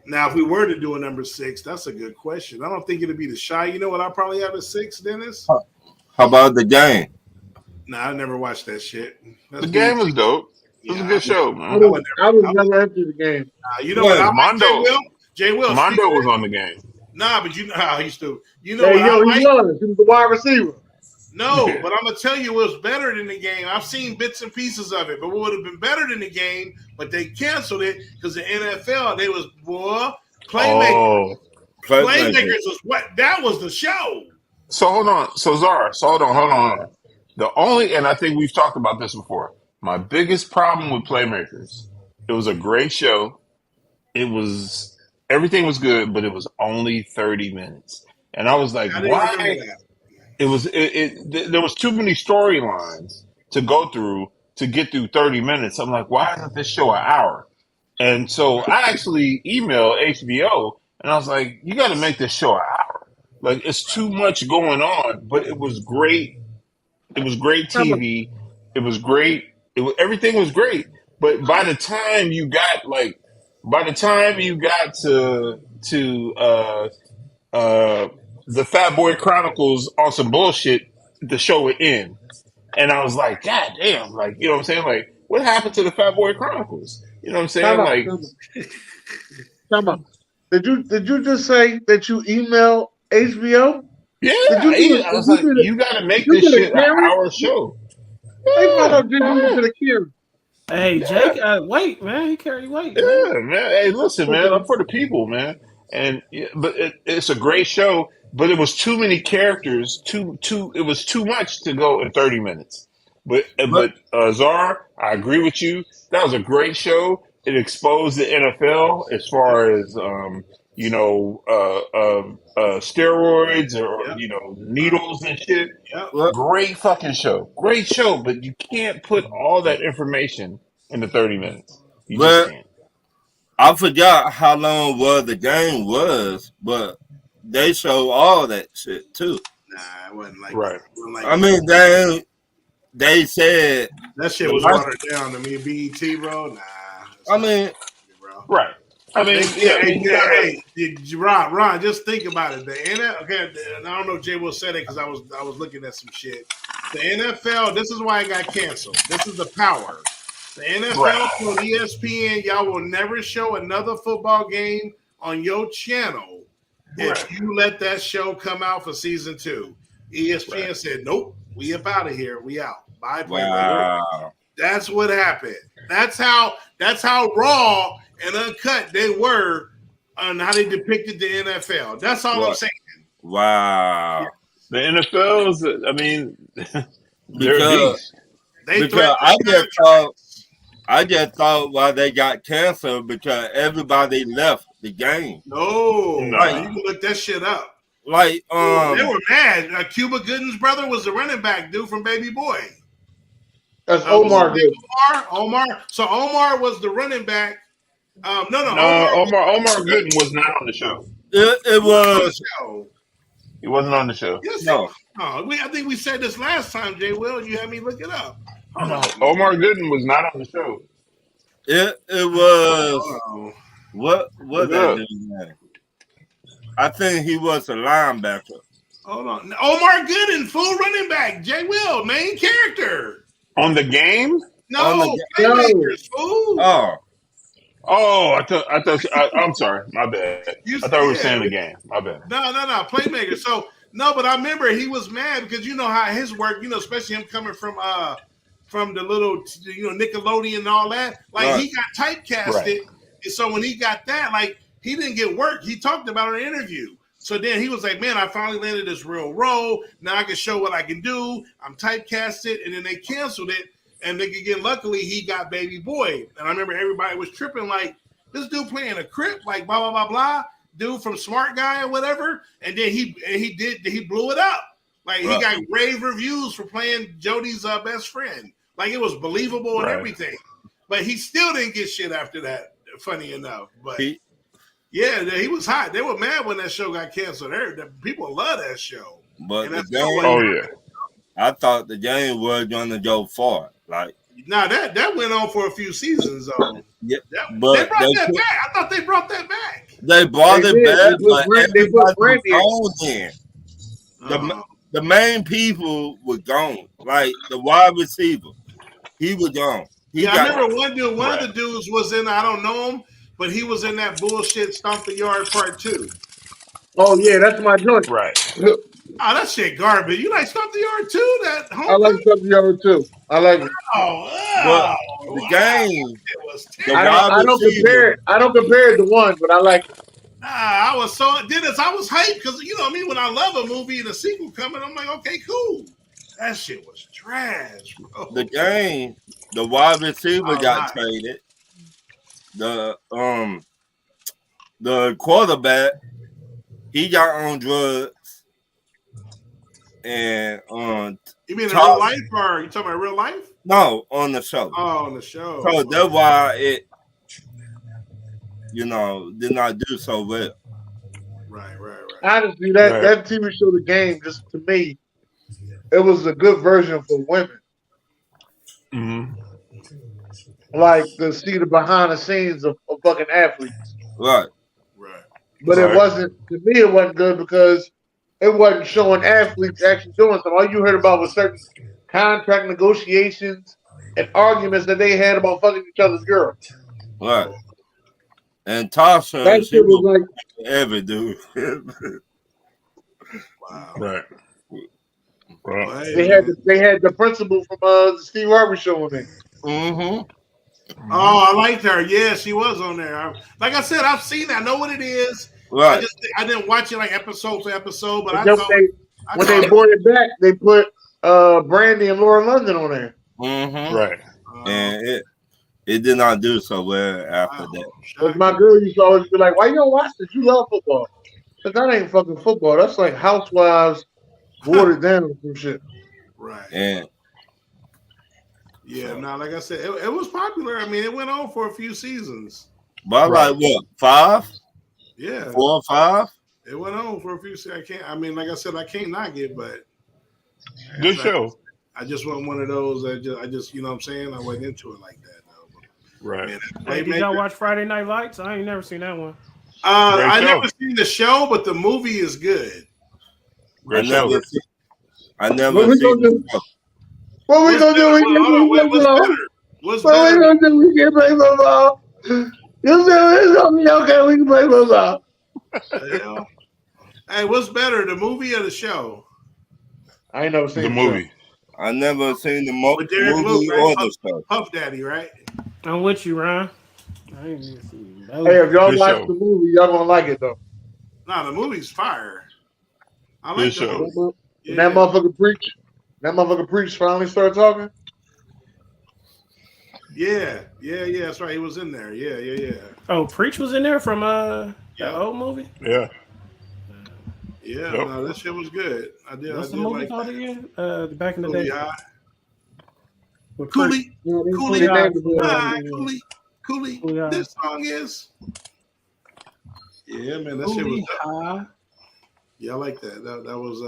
Now, if we were to do a number 6, that's a good question. I don't think it'd be The Shy. You know what I probably have at 6, Dennis? How about The Game? Nah, I never watched that shit. The Game was dope. It was a good show, man. I was never into The Game. You know what? Mondo. Jay Will. Mondo was on The Game. Nah, but you know how he used to. You know what? He was the wide receiver. No, but I'm gonna tell you it was better than The Game. I've seen bits and pieces of it, but what would have been better than The Game? But they canceled it because the NFL they was playmakers. Playmakers was what? That was the show. So hold on. So Zara. Hold on. And I think we've talked about this before. My biggest problem with Playmakers, it was a great show. Everything was good, but it was only 30 minutes. And I was like, why? There was too many storylines to go through to get through 30 minutes. I'm like, why isn't this show an hour? And so I actually emailed HBO and I was like, you got to make this show an hour. Like, it's too much going on, but it was great. It was great TV. It was great. Everything was great. But by the time you got to the Fat Boy Chronicles on some bullshit, the show would end. And I was like, God damn, like, you know what I'm saying? Like, what happened to the Fat Boy Chronicles? You know what I'm saying? Come on. Did you just say that you emailed HBO? Yeah, I was like, you got to make this shit an hour show. Hey, Jake, wait, man. He carry weight. Yeah, man. Hey, listen, man. I'm for the people, man. And but it's a great show, but it was too many characters. It was too much to go in 30 minutes. But Zara, I agree with you. That was a great show, it exposed the NFL as far as steroids or needles and shit. Yep. Great fucking show, great show. But you can't put all that information into 30 minutes. You just Well, can't. I forgot how long the game was, but they show all that shit too. Nah, it wasn't like Right. I mean, they said that shit was watered down to me. BET, bro. Nah. I mean, bro. Right. I mean, Ron, just think about it. The NFL, okay, and I don't know if Jay will say it because I was looking at some shit. The NFL, this is why it got canceled. This is the power. The NFL on ESPN, y'all will never show another football game on your channel if you let that show come out for season 2. ESPN said, nope, we up out of here. We out. Bye, Playmaker. Wow. That's what happened. That's how raw and uncut they were on how they depicted the NFL. That's all I'm saying. Wow. The NFL's, I mean, they're beasts. Because I just thought why they got canceled because everybody left the game. No. You can look that shit up. Like they were mad. Cuba Gooden's brother was the running back dude from Baby Boy. That's Omar. Omar. So Omar was the running back. Omar Gooden was not on the show. It was. He wasn't on the show. Yes, no. I think we said this last time, Jay Will. You had me look it up. Omar Gooden was not on the show. It was. What that dude's name? I think he was a linebacker. Hold on. Omar Gooden, full running back. Jay Will, main character. On the game? No, Playmakers, fool. I'm sorry. My bad. I thought we were saying the game. My bad. No. Playmakers. So, no, but I remember he was mad because you know how his work, especially him coming from the little, Nickelodeon and all that. Like, he got typecasted. Right. And so when he got that, like, he didn't get work. He talked about it in an interview. So then he was like, man, I finally landed this real role. Now I can show what I can do. I'm typecasted. And then they canceled it. And then again, luckily, he got Baby Boy. And I remember everybody was tripping like, this dude playing a Crip, like blah, blah, blah, blah. Dude from Smart Guy or whatever. And then he blew it up. Like, he got rave reviews for playing Jody's best friend. Like, it was believable and everything. But he still didn't get shit after that, funny enough. But yeah, he was hot. They were mad when that show got canceled. People love that show. But the game, I thought the game was going to go far. Like, that went on for a few seasons though. Yeah, they brought that back. I thought they brought that back. They brought it back, but everybody was gone then. The main people were gone. Like the wide receiver, he was gone. I remember one dude. One of the dudes was in. I don't know him, but he was in that bullshit Stomp the Yard Part 2. Oh yeah, that's my joint. Right. Oh, that shit garbage. You like Stomp the Yard too? I like Stomp the Yard too. I like it. The game. I don't compare it. I don't compare it to one, but I like it. I was hyped because when I love a movie and a sequel coming, I'm like, okay, cool. That shit was trash, bro. The game, the wide receiver got traded. The quarterback, he got on drugs. And you mean in real life, or you talking about real life? No, on the show. Oh, on the show. So that's why it, did not do so well. Right. Honestly, that TV show, The Game, just to me, it was a good version for women. Mm-hmm. Like to see the behind the scenes of fucking athletes. Right. But it wasn't, to me, it wasn't good because it wasn't showing athletes actually doing something. All you heard about was certain contract negotiations and arguments that they had about fucking each other's girls. Right. And Tasha, that shit was like every dude. Wow. Right. They had the principal from the Steve Harvey show on there. Mm-hmm. Oh, I liked her. Yeah, she was on there. Like I said, I've seen that. I know what it is. Right. I didn't watch it like episode to episode, but when they brought it back, they put Brandy and Laura London on there. Mm-hmm. Right. It did not do so well after that. But my girl used to always be like, "Why you don't watch this? You love football." But that ain't fucking football. That's like Housewives watered down or some shit. Right. And yeah, like I said, it was popular. I mean, it went on for a few seasons. But like what, 5? Yeah. 4 or 5? It went on for a few seasons. Like I said, I can't knock it, but good show. I just wasn't one of those that I just, you know what I'm saying? I wasn't into it like that, though. Right. Man, hey, did y'all watch Friday Night Lights? I ain't never seen that one. I never seen the show, but the movie is good. I never seen the show. What we gonna do? What's better? We can play football. You said it's gonna be okay. We can play football. Hey, what's better, the movie or the show? I ain't never seen the movie. I never seen the movie Luke, right? or the show. Puff Daddy, right? I'm with you, Ryan. I ain't even seen that. Hey, if y'all watch the movie, y'all gonna like it though. Nah, the movie's fire. I like the movie. Yeah. That motherfucker preach finally started talking. Yeah, that's right. He was in there. Yeah. Oh, Preach was in there from that old movie? Yeah. Yeah, no, that shit was good. What's the movie called again? Back in the day. Coolie. This song is. Yeah, man, that shit was dope. Yeah, I like that. That was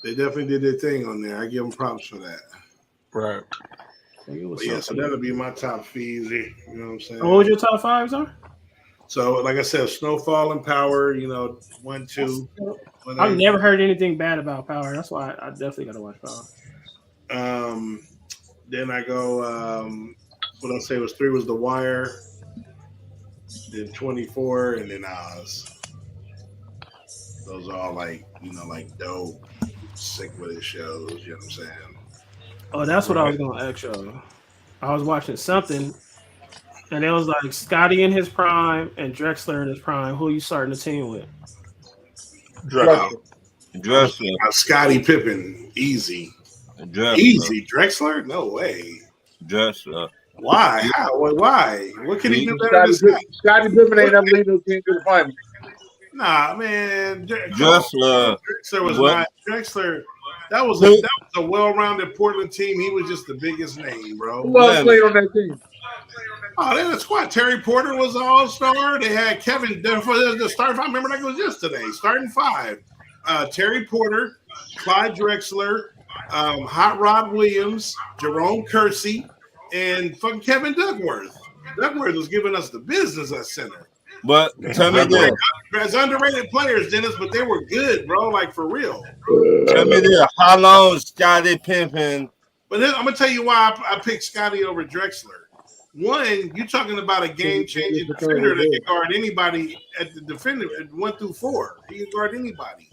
they definitely did their thing on there. I give them props for that. Right. So that'll be my top fees. You know what I'm saying? What was your top 5s are? So, like I said, Snowfall and Power, 1, 2. I've never heard anything bad about Power. That's why I definitely got to watch Power. Then I go, what I say was 3 was The Wire, then 24, and then Oz. Those are all like dope, sick with his shows, you know what I'm saying? Oh, that's what I was going to ask y'all. I was watching something, and it was like Scotty in his prime and Drexler in his prime. Who are you starting the team with? Drexler. Scottie Pippen, easy. Easy. Drexler? No way. Drexler. Why? How? Why? What can he do better than Scottie? Scottie Pippen ain't never leading the team to the final. Nah, man. Drexler was not. Drexler. That was a well-rounded Portland team. He was just the biggest name, bro. Who else played on that team? Oh, they had a squad. Terry Porter was an all-star. They had Kevin for the starting five. Remember that was yesterday. Starting 5. Terry Porter, Clyde Drexler, Hot Rod Williams, Jerome Kersey, and fucking Kevin Duckworth. Duckworth was giving us the business at center. But tell me this. As underrated players, Dennis, but they were good, bro. Like, for real. Tell me this. How long Scottie Pippen? But then, I'm going to tell you why I picked Scottie over Drexler. One, you're talking about a game-changing defender that can guard anybody at the defender at 1 through 4. He can guard anybody.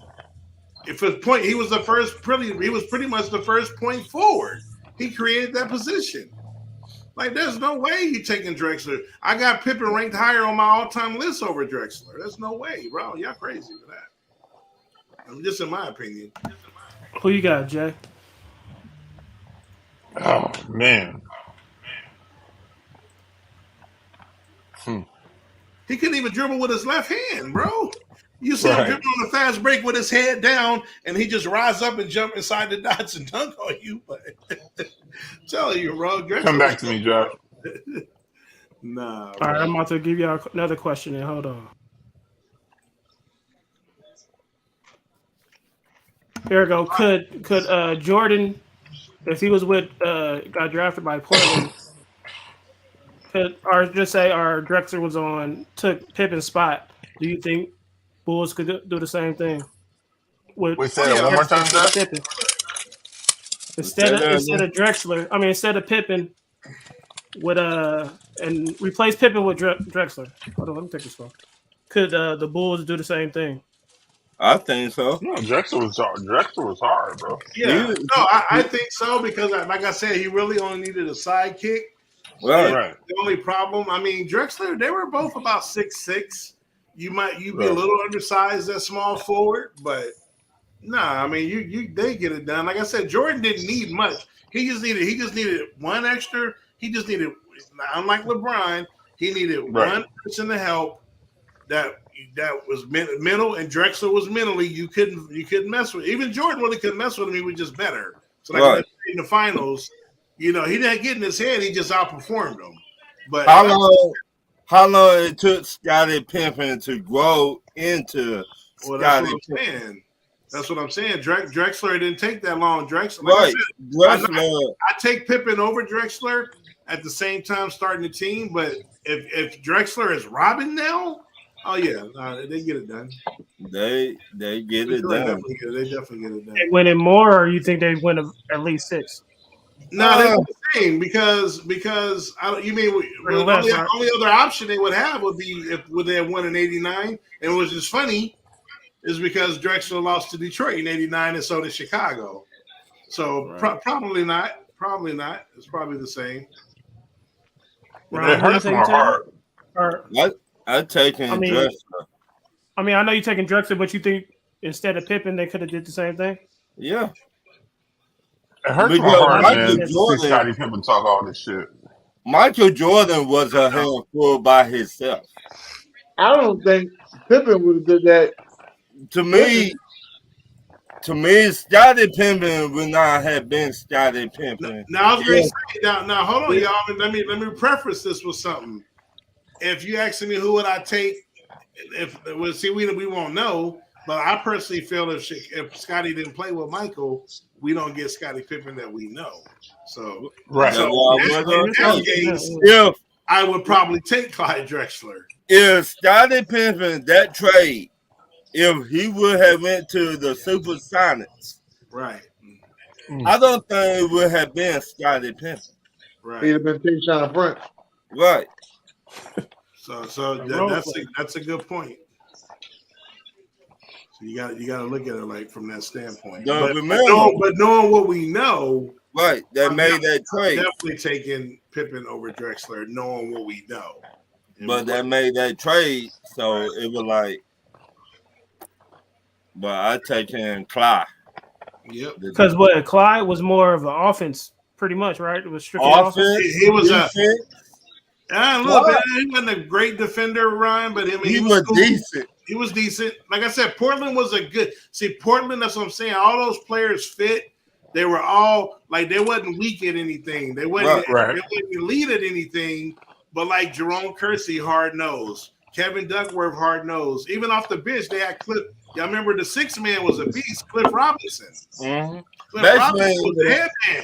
If his point, he was pretty much the first point forward. He created that position. Like, there's no way you taking Drexler. I got Pippen ranked higher on my all-time list over Drexler. There's no way, bro. Y'all crazy for that. I'm just in my opinion. Who you got, Jay? Oh, man. He couldn't even dribble with his left hand, bro. You see him dribbling on a fast break with his head down, and he just rise up and jump inside the dots and dunk on you. But tell you, bro. Come back to me, Josh. Nah. All right, I'm about to give y'all another question. And hold on. Here we go. Could Jordan, if he was got drafted by Portland, or just say Drexler took Pippen's spot, do you think Bulls could do the same thing? Wait, say that one more time, Josh? Instead of Drexler, instead of Pippen, and replace Pippen with Drexler. Hold on, let me take this phone. Could the Bulls do the same thing? I think so. No, Drexler was hard, bro. Yeah, I think so because, like I said, he really only needed a sidekick. Right. The only problem, Drexler, they were both about 6'6". You'd be a little undersized at small forward, but nah, they get it done. Like I said, Jordan didn't need much. He just needed one extra. He just needed unlike LeBron, he needed one person to help. That was mental, and Drexler was mentally. You couldn't mess with. Even Jordan really couldn't mess with him. He was just better. So like in the finals, he didn't get in his head. He just outperformed him. But how long it took Scottie Pippen to grow into Scottie Pippen? That's what I'm saying. Drexler didn't take that long. Drexler, I take Pippen over Drexler at the same time starting the team. But if Drexler is Robin now. Oh yeah, they get it done. They get it done. They definitely get it done. They win it more, or you think they win at least 6? No, they're the same because you mean the only other option they would have would be would they have won in '89, and which is funny is because Drexler lost to Detroit in '89, and so did Chicago. So probably not. Probably not. It's probably the same. It hurts more hard. I'm taking Drexler. I mean, I know you're taking Drexler, but you think instead of Pippen, they could have did the same thing? Yeah. It hurts my heart, man, to see Scottie Pippen talk all this shit. Michael Jordan was a handful by himself. I don't think Pippen would have did that. To me, Scottie Pippen would not have been Scottie Pippen. Now, I was going to say, now, hold on, y'all. Let me preface this with something. If you ask me who would I take, we won't know. But I personally feel if Scottie didn't play with Michael, we don't get Scottie Pippen that we know. So, in that case, I would probably take Clyde Drexler. If Scottie Pippen, that trade, if he would have went to the Supersonics, right? I don't think it would have been Scottie Pippen. Right. He'd have been Tayshaun Prince. Right. So that's a good point. So you got to look at it like from that standpoint. But knowing what we know, right? That made that trade. Definitely taking Pippen over Drexler, knowing what we know. But that made that trade, so it was like. But I taking Clyde. Yep. Because Clyde was more of an offense, pretty much, right? It was strictly offense. He was a little bit. He wasn't a great defender, Ryan, but he was decent. He was decent. Like I said, Portland was a good. See, Portland. That's what I'm saying. All those players fit. They were all like they wasn't weak at anything. They wasn't. They wasn't elite at anything. But like Jerome Kersey, hard nose. Kevin Duckworth, hard nose. Even off the bench, they had Cliff. Y'all remember the sixth man was a beast, Cliff Robinson. Mm-hmm. Cliff Robinson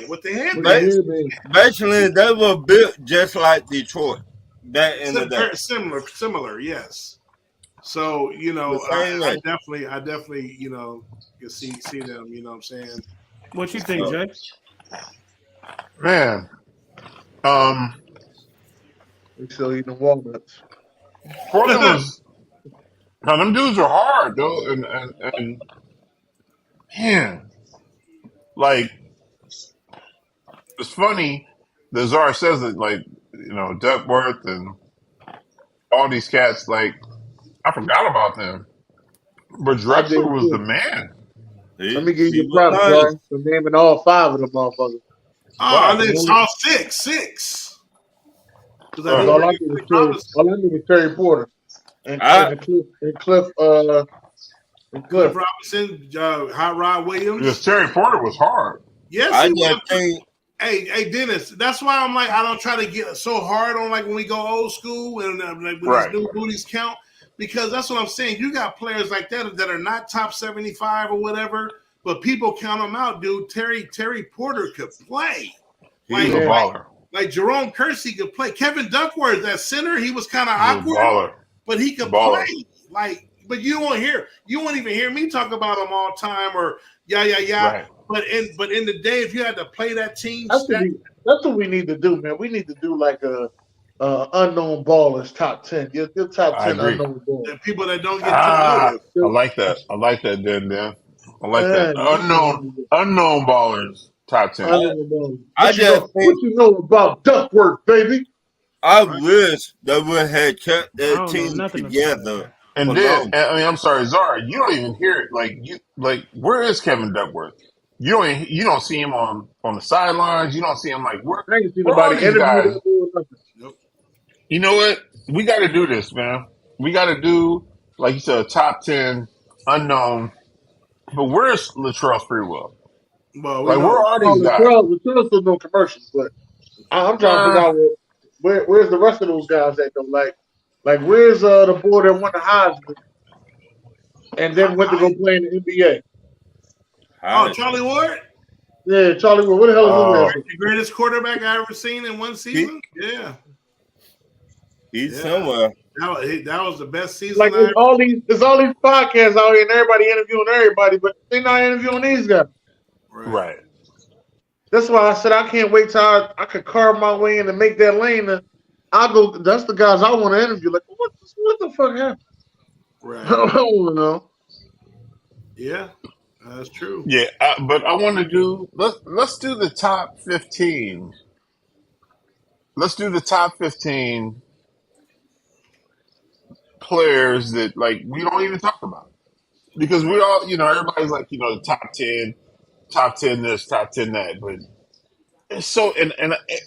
with the headband. Basically, they were built just like Detroit back in the day. Similar, yes. So I definitely, can see them. You know what I'm saying? What you think, Jay? Man, we still eating walnuts. Portland was. Now them dudes are hard though, and man, like it's funny. The Czar says that like Duckworth and all these cats. Like I forgot about them, but Drexler was the man. Let me give you props, bro, for naming all 5 of them motherfuckers. Oh, and it's all six. All I knew was Terry Porter. And Cliff Robinson, Hot Rod Williams. Yes, Terry Porter was hard. Yes, Hey, Dennis. That's why I'm like I don't try to get so hard on like when we go old school and like when these new booties count because that's what I'm saying. You got players like that are not top 75 or whatever, but people count them out, dude. Terry Porter could play. He's a baller. Like Jerome Kersey could play. Kevin Duckworth, that center, he was kind of awkward. But he could play, but you won't even hear me talk about him all the time or Right. But in the day, if you had to play that team, that's what we need to do, man. We need to do like a unknown ballers top 10. Your top 10 unknown ballers. The people that don't get I like that. I like that, Dan. I like that. Unknown ballers top 10. What you know about Duckworth, baby? I wish they would have kept that team together. And then, I'm sorry, Zara, you don't even hear it. Like, where is Kevin Duckworth? You don't see him on the sidelines. You don't see him like I ain't seen where are nobody these interview guys? that boy or nothing. Nope. You know what? We got to do this, man. We got to do like you said, a top 10 unknown. But where's Latrell Sprewell? Well, we Like where know. are Oh, these guys? Latrell still no commercials, but I'm trying to figure Nah, out where's the rest of those guys at though? Like where's the boy that won the Heisman and then went to go play in the NBA? Oh, Charlie Ward, Yeah, Charlie. What the hell is his oh, name? the greatest quarterback I ever seen in one season. Yeah, He's somewhere. that was the best season. Like there's all these podcasts out here and everybody interviewing everybody, but they're not interviewing these guys. right. That's why I said I can't wait till I could carve my way in and make that lane. I'll go. That's the guys I want to interview. Like what the fuck happened? Right. I don't know. Yeah, that's true. Yeah, but I want to do let's do the top 15. Let's do the top 15 players that like we don't even talk about because we all everybody's like the top 10 this, top 10 that, but it's so and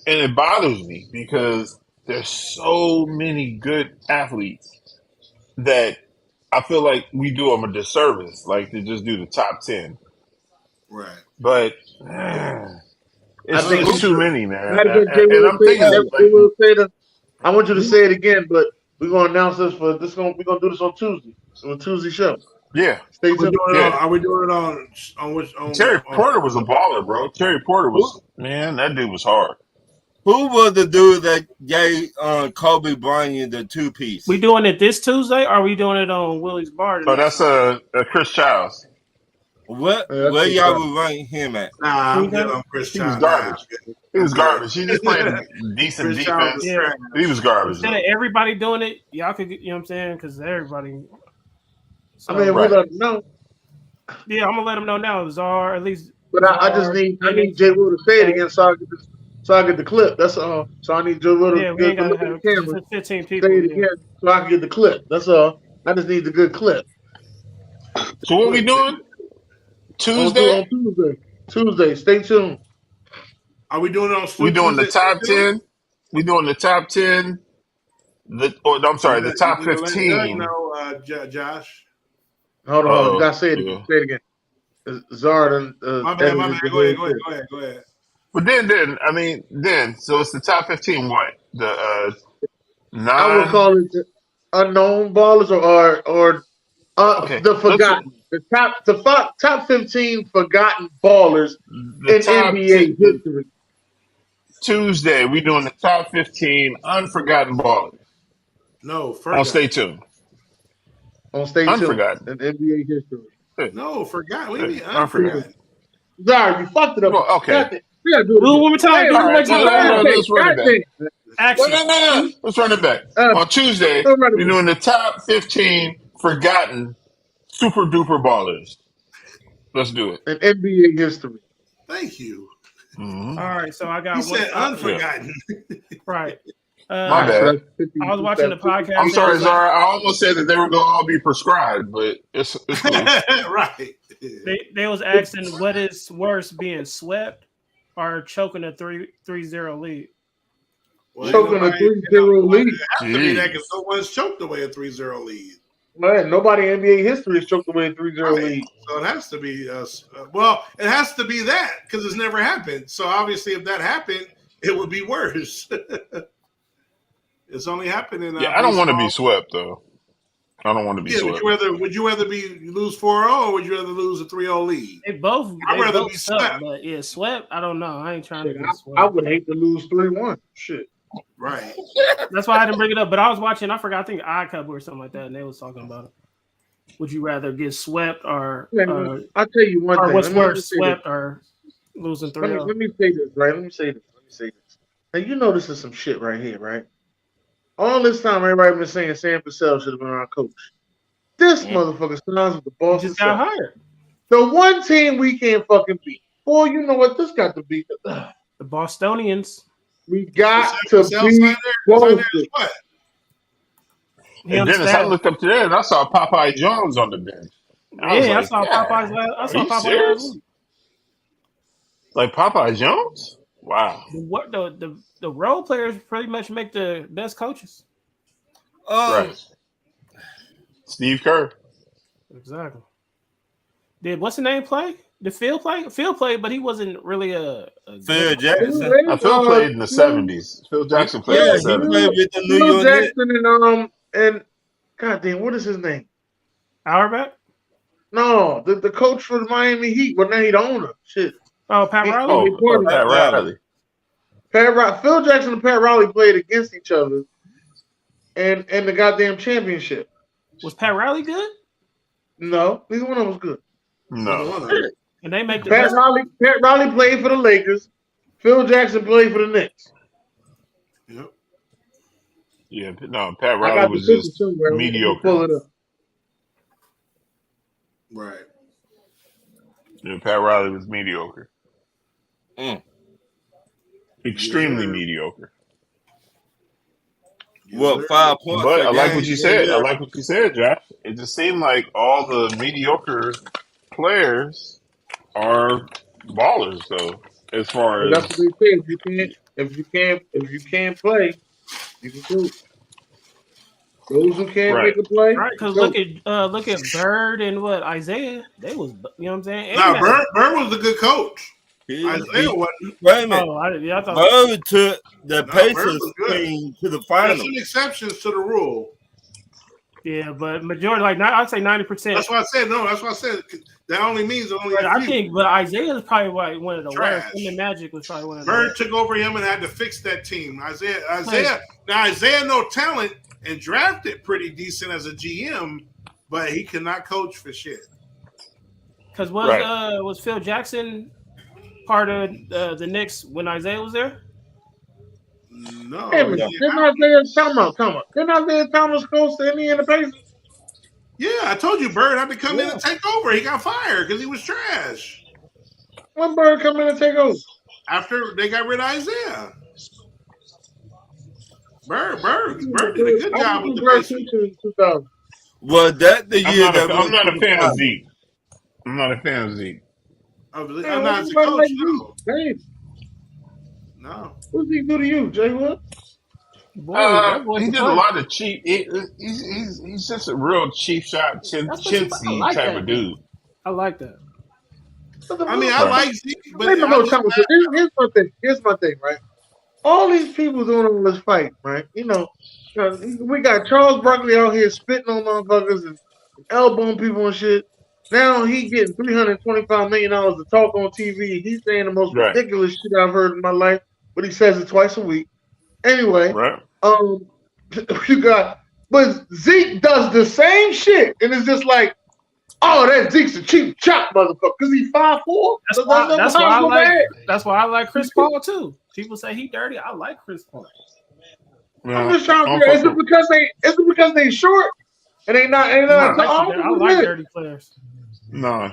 it bothers me because there's so many good athletes that I feel like we do them a disservice, like to just do the top 10. Right. But it's too many, man. And I'm thinking like, I want you to say it again, but we're gonna announce this for this. We're gonna do this on Tuesday. On Tuesday show. yeah. Stay tuned. Are we doing it on which? Terry Porter was a baller, bro. Terry Porter was that dude was hard. Who was the dude that gave Kobe Bryant the 2-piece? We doing it this Tuesday, or are we doing it on Willie's Bar? Oh, that's Chris Childs. Where y'all would rank him at? Nah, I'm good on Chris He was Childs. garbage. He was garbage. He just played decent Chris Childs defense. is trash. He was garbage. Instead of everybody doing it, y'all could, you know what I'm saying? Because everybody. So, I mean, we let them know. yeah, I'm gonna let them know now. Czar, at least. But I just need J. Will to say it again so I get the clip. That's all. So I need J. Will to we ain't look gotta at the have camera. 15 people. Say it again so I can get the clip. That's all. I just need the good clip. So what we doing? Tuesday? On Tuesday. Stay tuned. Are we doing it on? We doing the top 10. We doing the top 10. I'm sorry, the top 15. No, Josh. Hold on. You gotta say it again. Say it again. Zard. My bad. Go ahead. But then, so it's the top 15. What the 9? I would call it the unknown ballers or the forgotten. The top 15 forgotten ballers in NBA history. Tuesday, we doing the top 15 unforgotten ballers. No, forgotten. Stay tuned. Unforgotten in NBA history. No, forgotten. We mean unforgotten. Sorry, you fucked it up. Well, okay. We gotta do it one more time. Let's run it back. Action. No. Let's run it back. On Tuesday, we're doing the top 15 forgotten super duper ballers. Let's do it. In NBA history. Thank you. Mm-hmm. All right, so I got You said unforgotten. Right. My bad. I was watching the podcast. I'm sorry, Zara. I almost said that they were going to all be prescribed, but it's cool. Right. They was asking what is worse, being swept or choking a 3-0 lead. Well, choking a 3-0 lead. It has to be that because someone's choked away a 3-0 lead. Man, nobody in NBA history has choked away a 3-0 lead. So it has to be it has to be that because it's never happened. So obviously, if that happened, it would be worse. It's only happening. I don't want to be swept though. I don't want to be swept. Would you rather lose 4-0 or would you rather lose a 3-0 lead? I'd rather be swept. But yeah, swept. I don't know. I ain't trying to get swept. I would hate to lose 3-1. Shit. Right. That's why I didn't bring it up. But I was watching. I forgot. I think iCouple or something like that, and they was talking about it. Would you rather get swept or? I'll tell you one thing. What's worse, swept or losing 3-0? Let me say this, right? Let me say this. Now you know this is some shit right here, right? All this time, everybody been saying Sam Cassell should have been our coach. This motherfucker signs with the Boston. Just got hired. The one team we can't fucking beat. Boy, you know what? This got to beat the Bostonians. We got to beat Boston. And Dennis, I looked up today and I saw Popeye Jones on the bench. I saw Popeye last week. Like Popeye Jones? Wow. The role players pretty much make the best coaches. Right. Steve Kerr. Exactly. Did what's the name play? Did Phil play? Phil played, but he wasn't really a Phil good Jackson. Phil played in the 70s. Phil Jackson played in Yeah, the he 70s. played with the New Phil York Knicks. Jackson and goddamn, what is his name? Auerbach? No, the coach for the Miami Heat, but now he the owner. Shit. Oh, Pat Riley? Pat Riley. Phil Jackson and Pat Riley played against each other and the goddamn championship. Was Pat Riley good? No, neither one of them was good. No. And they make the Pat best. Riley played for the Lakers. Phil Jackson played for the Knicks. Yep. Yeah, no, Pat I Riley got was the just picture somewhere. Pull mediocre. it up. Right. Yeah, Pat Riley was mediocre. Extremely Yeah. mediocre. What, 5 points? But a I like game? what you said. I like what you said, Josh. It just seemed like all the mediocre players are ballers, though. As far But as that's what they say. If you can't play, you can coach. Those who can't Right. make a play, Right, because look at Bird and what Isaiah. They was, you know what I'm saying? Nah, And Bird was a good coach. Isaiah wasn't. Wait a minute. Oh, I thought Bird took the Bird Pacers was good. team to the There's finals. some exceptions to the rule. yeah, but majority, like I'd say 90%. That's why I said no. That's why I said that only means only. But a I few. think, but Isaiah is probably one of the Trash. worst. Him and Magic was probably one of the Bird worst. took over him and had to fix that team. Isaiah, no talent and drafted pretty decent as a GM, but he could not coach for shit. Because was Phil Jackson part of the Knicks when Isaiah was there? No. Hey, man, didn't Isaiah Thomas coach the Indiana Pacers? Yeah, I told you Bird had to come in and take over. He got fired because he was trash. When Bird come in and take over? After they got rid of Isaiah. Bird did a good job with the Pacers. Was that the year I'm not a fan of Zeke. I'm not a fan of Zeke. I'm not as a coach, no. Hey, No. what's he do to you, Jay Wood? He did a lot of cheap. He's just a real cheap shot, chintzy like type that, of dude. I like that. I mean, I like Zeke, but here's my thing, right? All these people doing all this fight, right? You know, we got Charles Barkley out here spitting on motherfuckers and elbowing people and shit. Now he getting $325 million to talk on TV. He's saying the most ridiculous shit I've heard in my life, but he says it twice a week. Anyway, but Zeke does the same shit, and it's just like, oh, that Zeke's a cheap chop, motherfucker, because he's 5'4". That's why I like Chris Paul too. People say he dirty. I like Chris Paul. I'm just trying to figure. Is it because they short and they not? I like dirty players. No.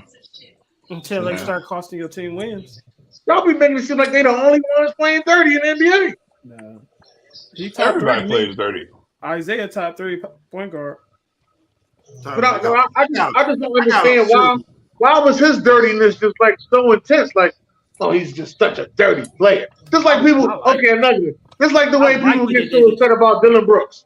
Until they start costing your team wins. Y'all be making it seem like they the only ones playing dirty in the NBA. No. Everybody plays dirty. Isaiah top 3 point guard. But I just don't understand why was his dirtiness just like so intense? Like, oh, he's just such a dirty player. Just like people. Just like the way people get so upset about Dylan Brooks.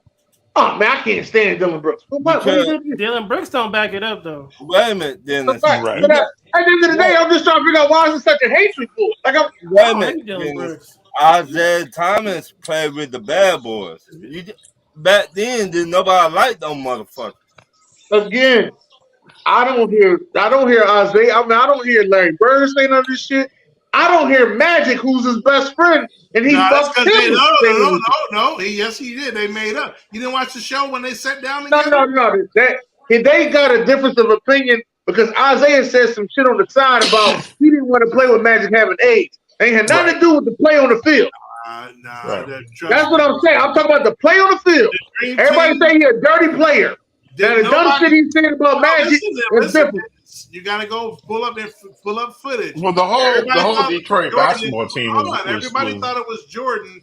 Oh man, I can't stand Dylan Brooks. Dylan Brooks don't back it up though. Wait a minute, Dennis. At the end of the day, I'm just trying to figure out why is it such a hatred for it? Like, wait a minute, Dennis. Isaiah Thomas played with the Bad Boys. Back then, didn't nobody like them motherfuckers. Again, I don't hear Isaiah. I mean, I don't hear Larry Bird say none of this shit. I don't hear Magic, who's his best friend, and he fucked him. No. Yes, he did. They made up. You didn't watch the show when they sat down together? No. They got a difference of opinion because Isaiah said some shit on the side about he didn't want to play with Magic having AIDS. They had nothing to do with the play on the field. That's what I'm saying. I'm talking about the play on the field. Everybody say he's a dirty player. Now the dumb shit he said about Magic is different. You gotta go pull up footage. Well, the whole Detroit basketball team everybody thought it was Jordan.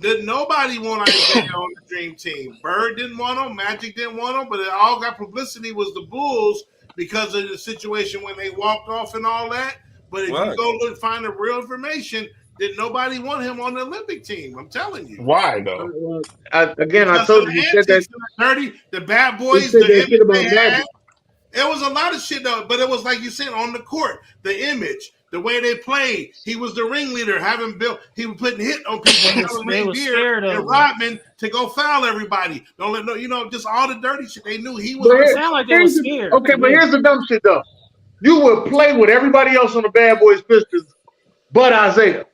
Did nobody want Isaiah on the Dream Team? Bird didn't want him. Magic didn't want him. But it all got publicity was the Bulls because of the situation when they walked off and all that. But if you go look, find the real information, that nobody want him on the Olympic team. I'm telling you. Why though? I told you. Said that dirty. The bad boys. The shit about Magic. It was a lot of shit though, but it was like you said on the court, the image, the way they played. He was the ringleader, he was putting hit on people. They were scared of and Rodman to go foul everybody. Don't let just all the dirty shit. They knew he was. It sounded like they were scared. Okay, but here's the dumb shit though. You would play with everybody else on the Bad Boys Pistons, but Isaiah.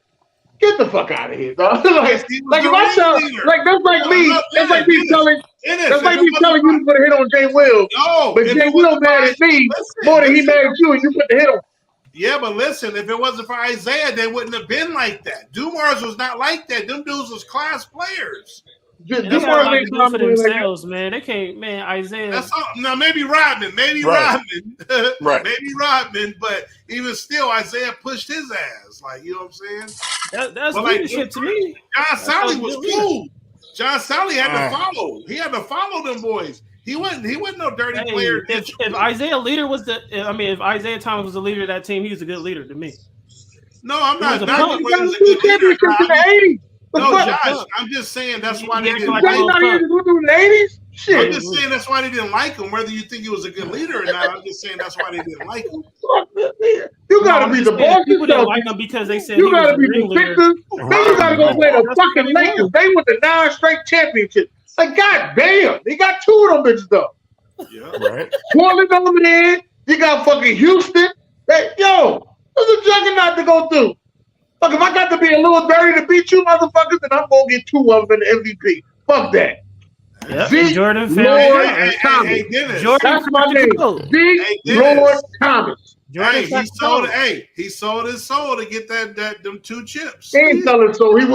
Get the fuck out of here, dog. like if I tell, that's like me. That's like me telling. That's like me telling you to put a hit on Jay Will. But Jay Will mad at me more than he mad at you, and you put the hit on. Yeah, but listen, if it wasn't for Isaiah, they wouldn't have been like that. Dumars was not like that. Them dudes was class players. Dumars ain't do for themselves, man. They can't, man. Isaiah. That's all, now maybe Rodman, Rodman, maybe Rodman, but even still, Isaiah pushed his ass. Like you know what I'm saying? That's leadership to me. John Sally was cool. John Sally had to follow. He had to follow them boys. He wasn't no dirty player. If Isaiah leader was if Isaiah Thomas was the leader of that team, he was a good leader to me. No, I'm not. He got 2 championships in the 80s. No, Josh, I'm just saying that's why they didn't like him. In the 80s? Shit. I'm just saying that's why they didn't like him. Whether you think he was a good leader or not, I'm just saying that's why they didn't like him. You gotta be the boss. People didn't like him because they said you gotta be the Sixers. Then you gotta go play the fucking Lakers. They won the 9 straight championships. Like, goddamn, they got 2 of them bitches though. Yeah, right. Portland over there. You got fucking Houston. Hey, yo, there's a juggernaut to go through. Look, if I got to be a little dirty to beat you motherfuckers, then I'm gonna get 2 of them in the MVP. Fuck that. Yep. Zeke, Jordan, Lord, Thomas. Jordan, that's my name. Zeke, Lord, Thomas. He sold his soul to get them 2 chips. He ain't selling soul. He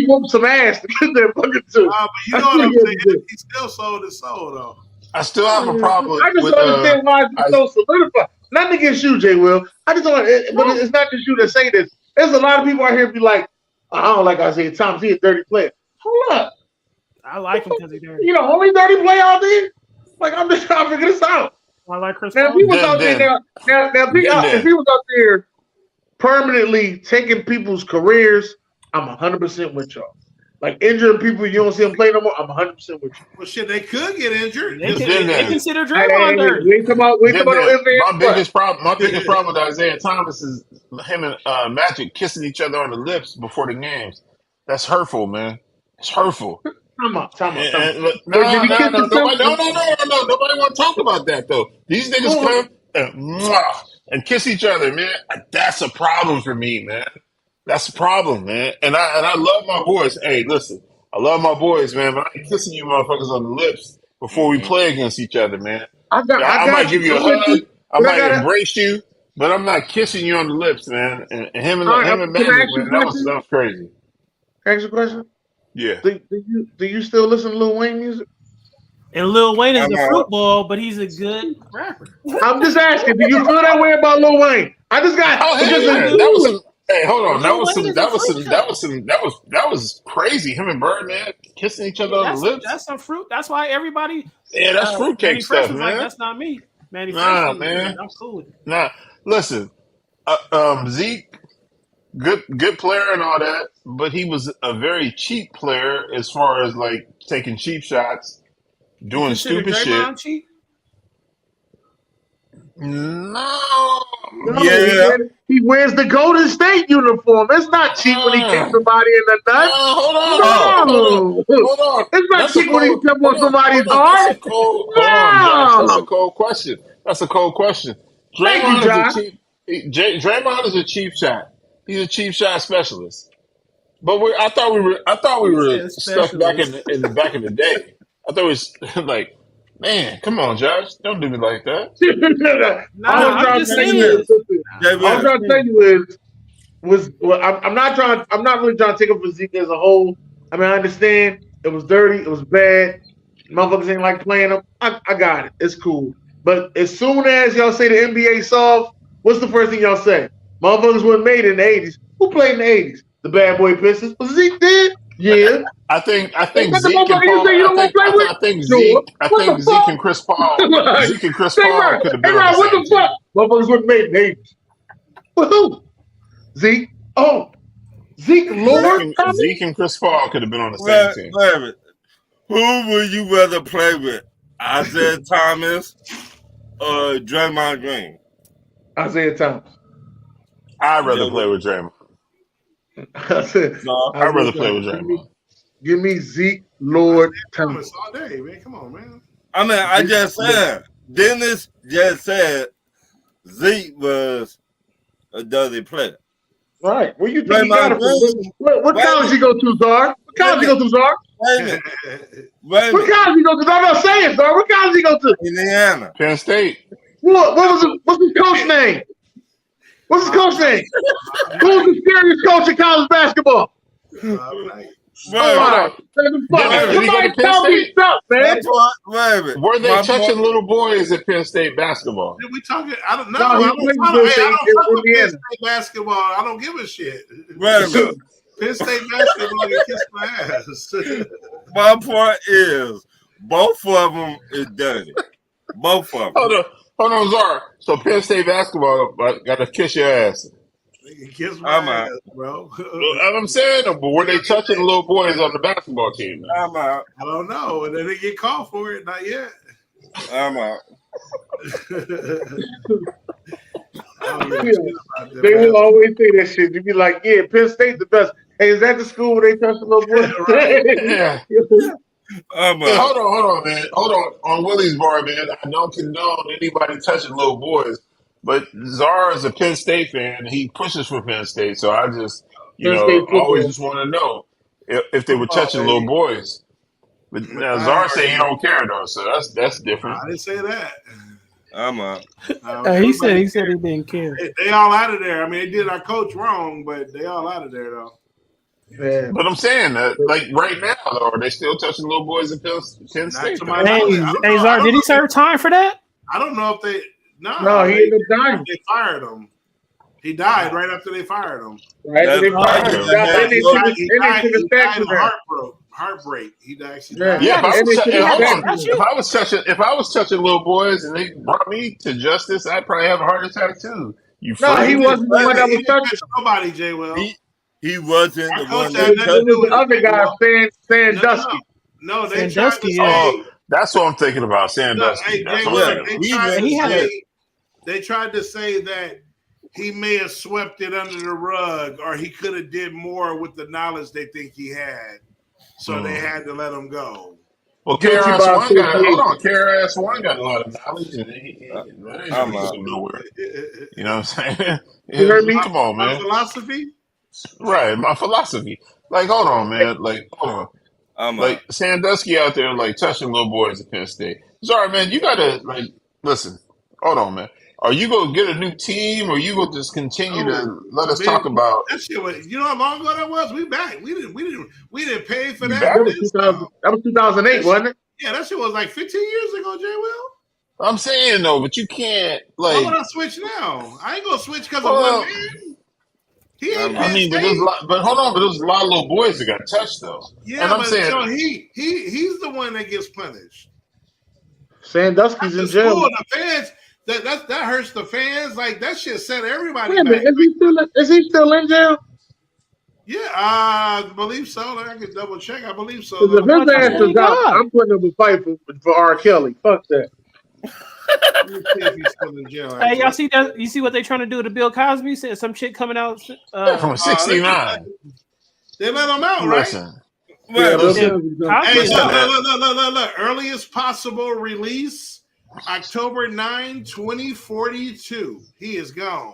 whooped some ass to get that fucking 2. But you know what I'm saying? He still sold his soul though. I still have a problem. I just don't understand why it's so solidified. Nothing against you, Jay Will. I just don't. But it's not just you that say this. There's a lot of people out here be like, I don't like Isaiah Thomas. He's a dirty player. Hold up. I like him because he's dirty. You know, only dirty player out there? Like, I'm just trying to figure this out. I like Chris Paul. Now, if he was out there, if he was out there permanently taking people's careers, I'm 100% with y'all. Like, injuring people, you don't see them play no more, I'm 100% with you. Well, shit, they could get injured. They consider Draymond dirty. Wait about my biggest problem with Isaiah Thomas is him and Magic kissing each other on the lips before the games. That's hurtful, man. It's hurtful. Time out. No. Nobody want to talk about that though. These niggas come and kiss each other, man. That's a problem for me, man. That's a problem, man. And I love my boys. Hey, listen, I love my boys, man. But I ain't kissing you motherfuckers on the lips before we play against each other, man. I might give you a hug. I might embrace you, but I'm not kissing you on the lips, man. And him and Magic, man, that was crazy. Ask you a question. Yeah. Do you still listen to Lil Wayne music? And Lil Wayne is a football, but he's a good rapper. I'm just asking. Do you feel that way about Lil Wayne? I just got. Hey, hold on. That was crazy. Him and Birdman kissing each other on the lips. That's some fruit. That's why everybody. Yeah, that's fruitcake stuff, man. Like, that's not me, man. Man. I'm cool with it. Nah, listen. Zeke, good player and all that, but he was a very cheap player as far as like taking cheap shots, doing stupid shit. Cheap? No. Yeah. He wears the Golden State uniform. It's not cheap when he kicks somebody in the nuts. Hold on. It's not cheap when he step on somebody's heart. That's a cold question. Draymond is a cheap shot. He's a cheap shot specialist. But I thought we were stuck back in the day. I thought it was like, man, come on, Josh. Don't do me like that. All I'm trying to tell you is I'm not really trying to take up for Zeke as a whole. I mean, I understand it was dirty, it was bad. Motherfuckers ain't like playing them. I got it. It's cool. But as soon as y'all say the NBA soft, what's the first thing y'all say? Motherfuckers weren't made in the 80s. Who played in the 80s? The Bad Boy Pistons. Was Zeke did? Yeah. I think Zeke and Paul. I think Zeke and Chris Paul. Zeke and Chris Paul could have been on the what the fuck? Motherfuckers weren't made in the 80s. With who? Zeke. Oh, Zeke Lord. Zeke and Chris Paul could have been on the same team. Wait a minute. Who would you rather play with? Isaiah Thomas or Draymond Green? Isaiah Thomas. I'd rather play with Draymond. I'd rather play with Draymond. Give me Zeke Lord Thomas all day, man. Come on, man. I mean, I just said. Dennis just said Zeke was a dirty player. Right. Where you think he got it from? What college you go to, Czar? What college you go to, Czar? Wait a minute. What college you go to? I'm not saying, Czar. What college you go to? Indiana. Penn State. What's his coach name? What's his coach name? Who's the scariest coach in college basketball? Did he go to Penn State? Man. Were they touching little boys at Penn State basketball? We talking? I don't know. No, I don't fuck with Penn Indiana. State basketball. I don't give a shit. Wait Penn State basketball can kiss my ass. My point is, both of them is dirty. Both of them. Hold on, Czar. So Penn State basketball got to kiss your ass. Kiss my ass, bro. I'm saying, but were they touching little boys on the basketball team? I'm out. I don't know. And they didn't get called for it. Not yet. I'm out. They will always say that shit. You be like, yeah, Penn State the best. Hey, is that the school where they touch the little boy? Yeah. Hey, hold on, man. Hold on Willy's bar, man. I don't condone anybody touching little boys, but Czar is a Penn State fan. He pushes for Penn State, so I just, always just want to know if they were touching little boys. But now Czar say he don't care though, so that's different. I didn't say that. I'm out. He said he didn't care. They all out of there. I mean, they did our coach wrong, but they all out of there though. Yeah. But I'm saying that, like right now, though, are they still touching little boys in Penn State? Hey, Czar, did he serve time for that? I don't know if they. No, he ended up dying. They fired him. He died right after they fired him. Right, they fired him. He died of heartbreak. He actually died. Yeah, if I was touching little boys and they brought me to justice, I'd probably have a heart attack too. He wasn't the one that was touching nobody. J. Will. He wasn't the one that touched the other guy, Sandusky. No, they Sandusky. That's what I'm thinking about. Sandusky. They tried to say that he may have swept it under the rug, or he could have did more with the knowledge they think he had. So they had to let him go. Well, KRS-One got a lot of knowledge, and he I'm out. nowhere. You know what I'm saying? You heard me? Come on, man. My philosophy? Right, my philosophy. Like, hold on, man. Like, hold on. Like, Sandusky out there, like, touching little boys at Penn State. Sorry, man, you gotta, like, listen. Hold on, man. Are you gonna get a new team, or you gonna just continue to let us talk about that shit? You know how long ago that was? We back. We didn't pay for that. That was 2008, wasn't it? Yeah, that shit was like 15 years ago, J. Will. I'm saying though, but you can't like. Why would I switch now? I ain't gonna switch because of one man. He ain't but hold on, but there's a lot of little boys that got touched though. Yeah, and I'm saying so he's the one that gets punished. Sandusky's in jail. The fans. That hurts the fans. Like that shit set everybody back. Is he still in jail? Yeah, I believe so. I can double check. I believe so. If his ass is out, I'm putting up a fight for R. Kelly. Fuck that. Let me see if he's still in jail. Hey, y'all see that? You see what they trying to do to Bill Cosby? Said some shit coming out from 69. They let him out, right? Listen. Hey, look. Earliest possible release. October 9, 2042. He is gone.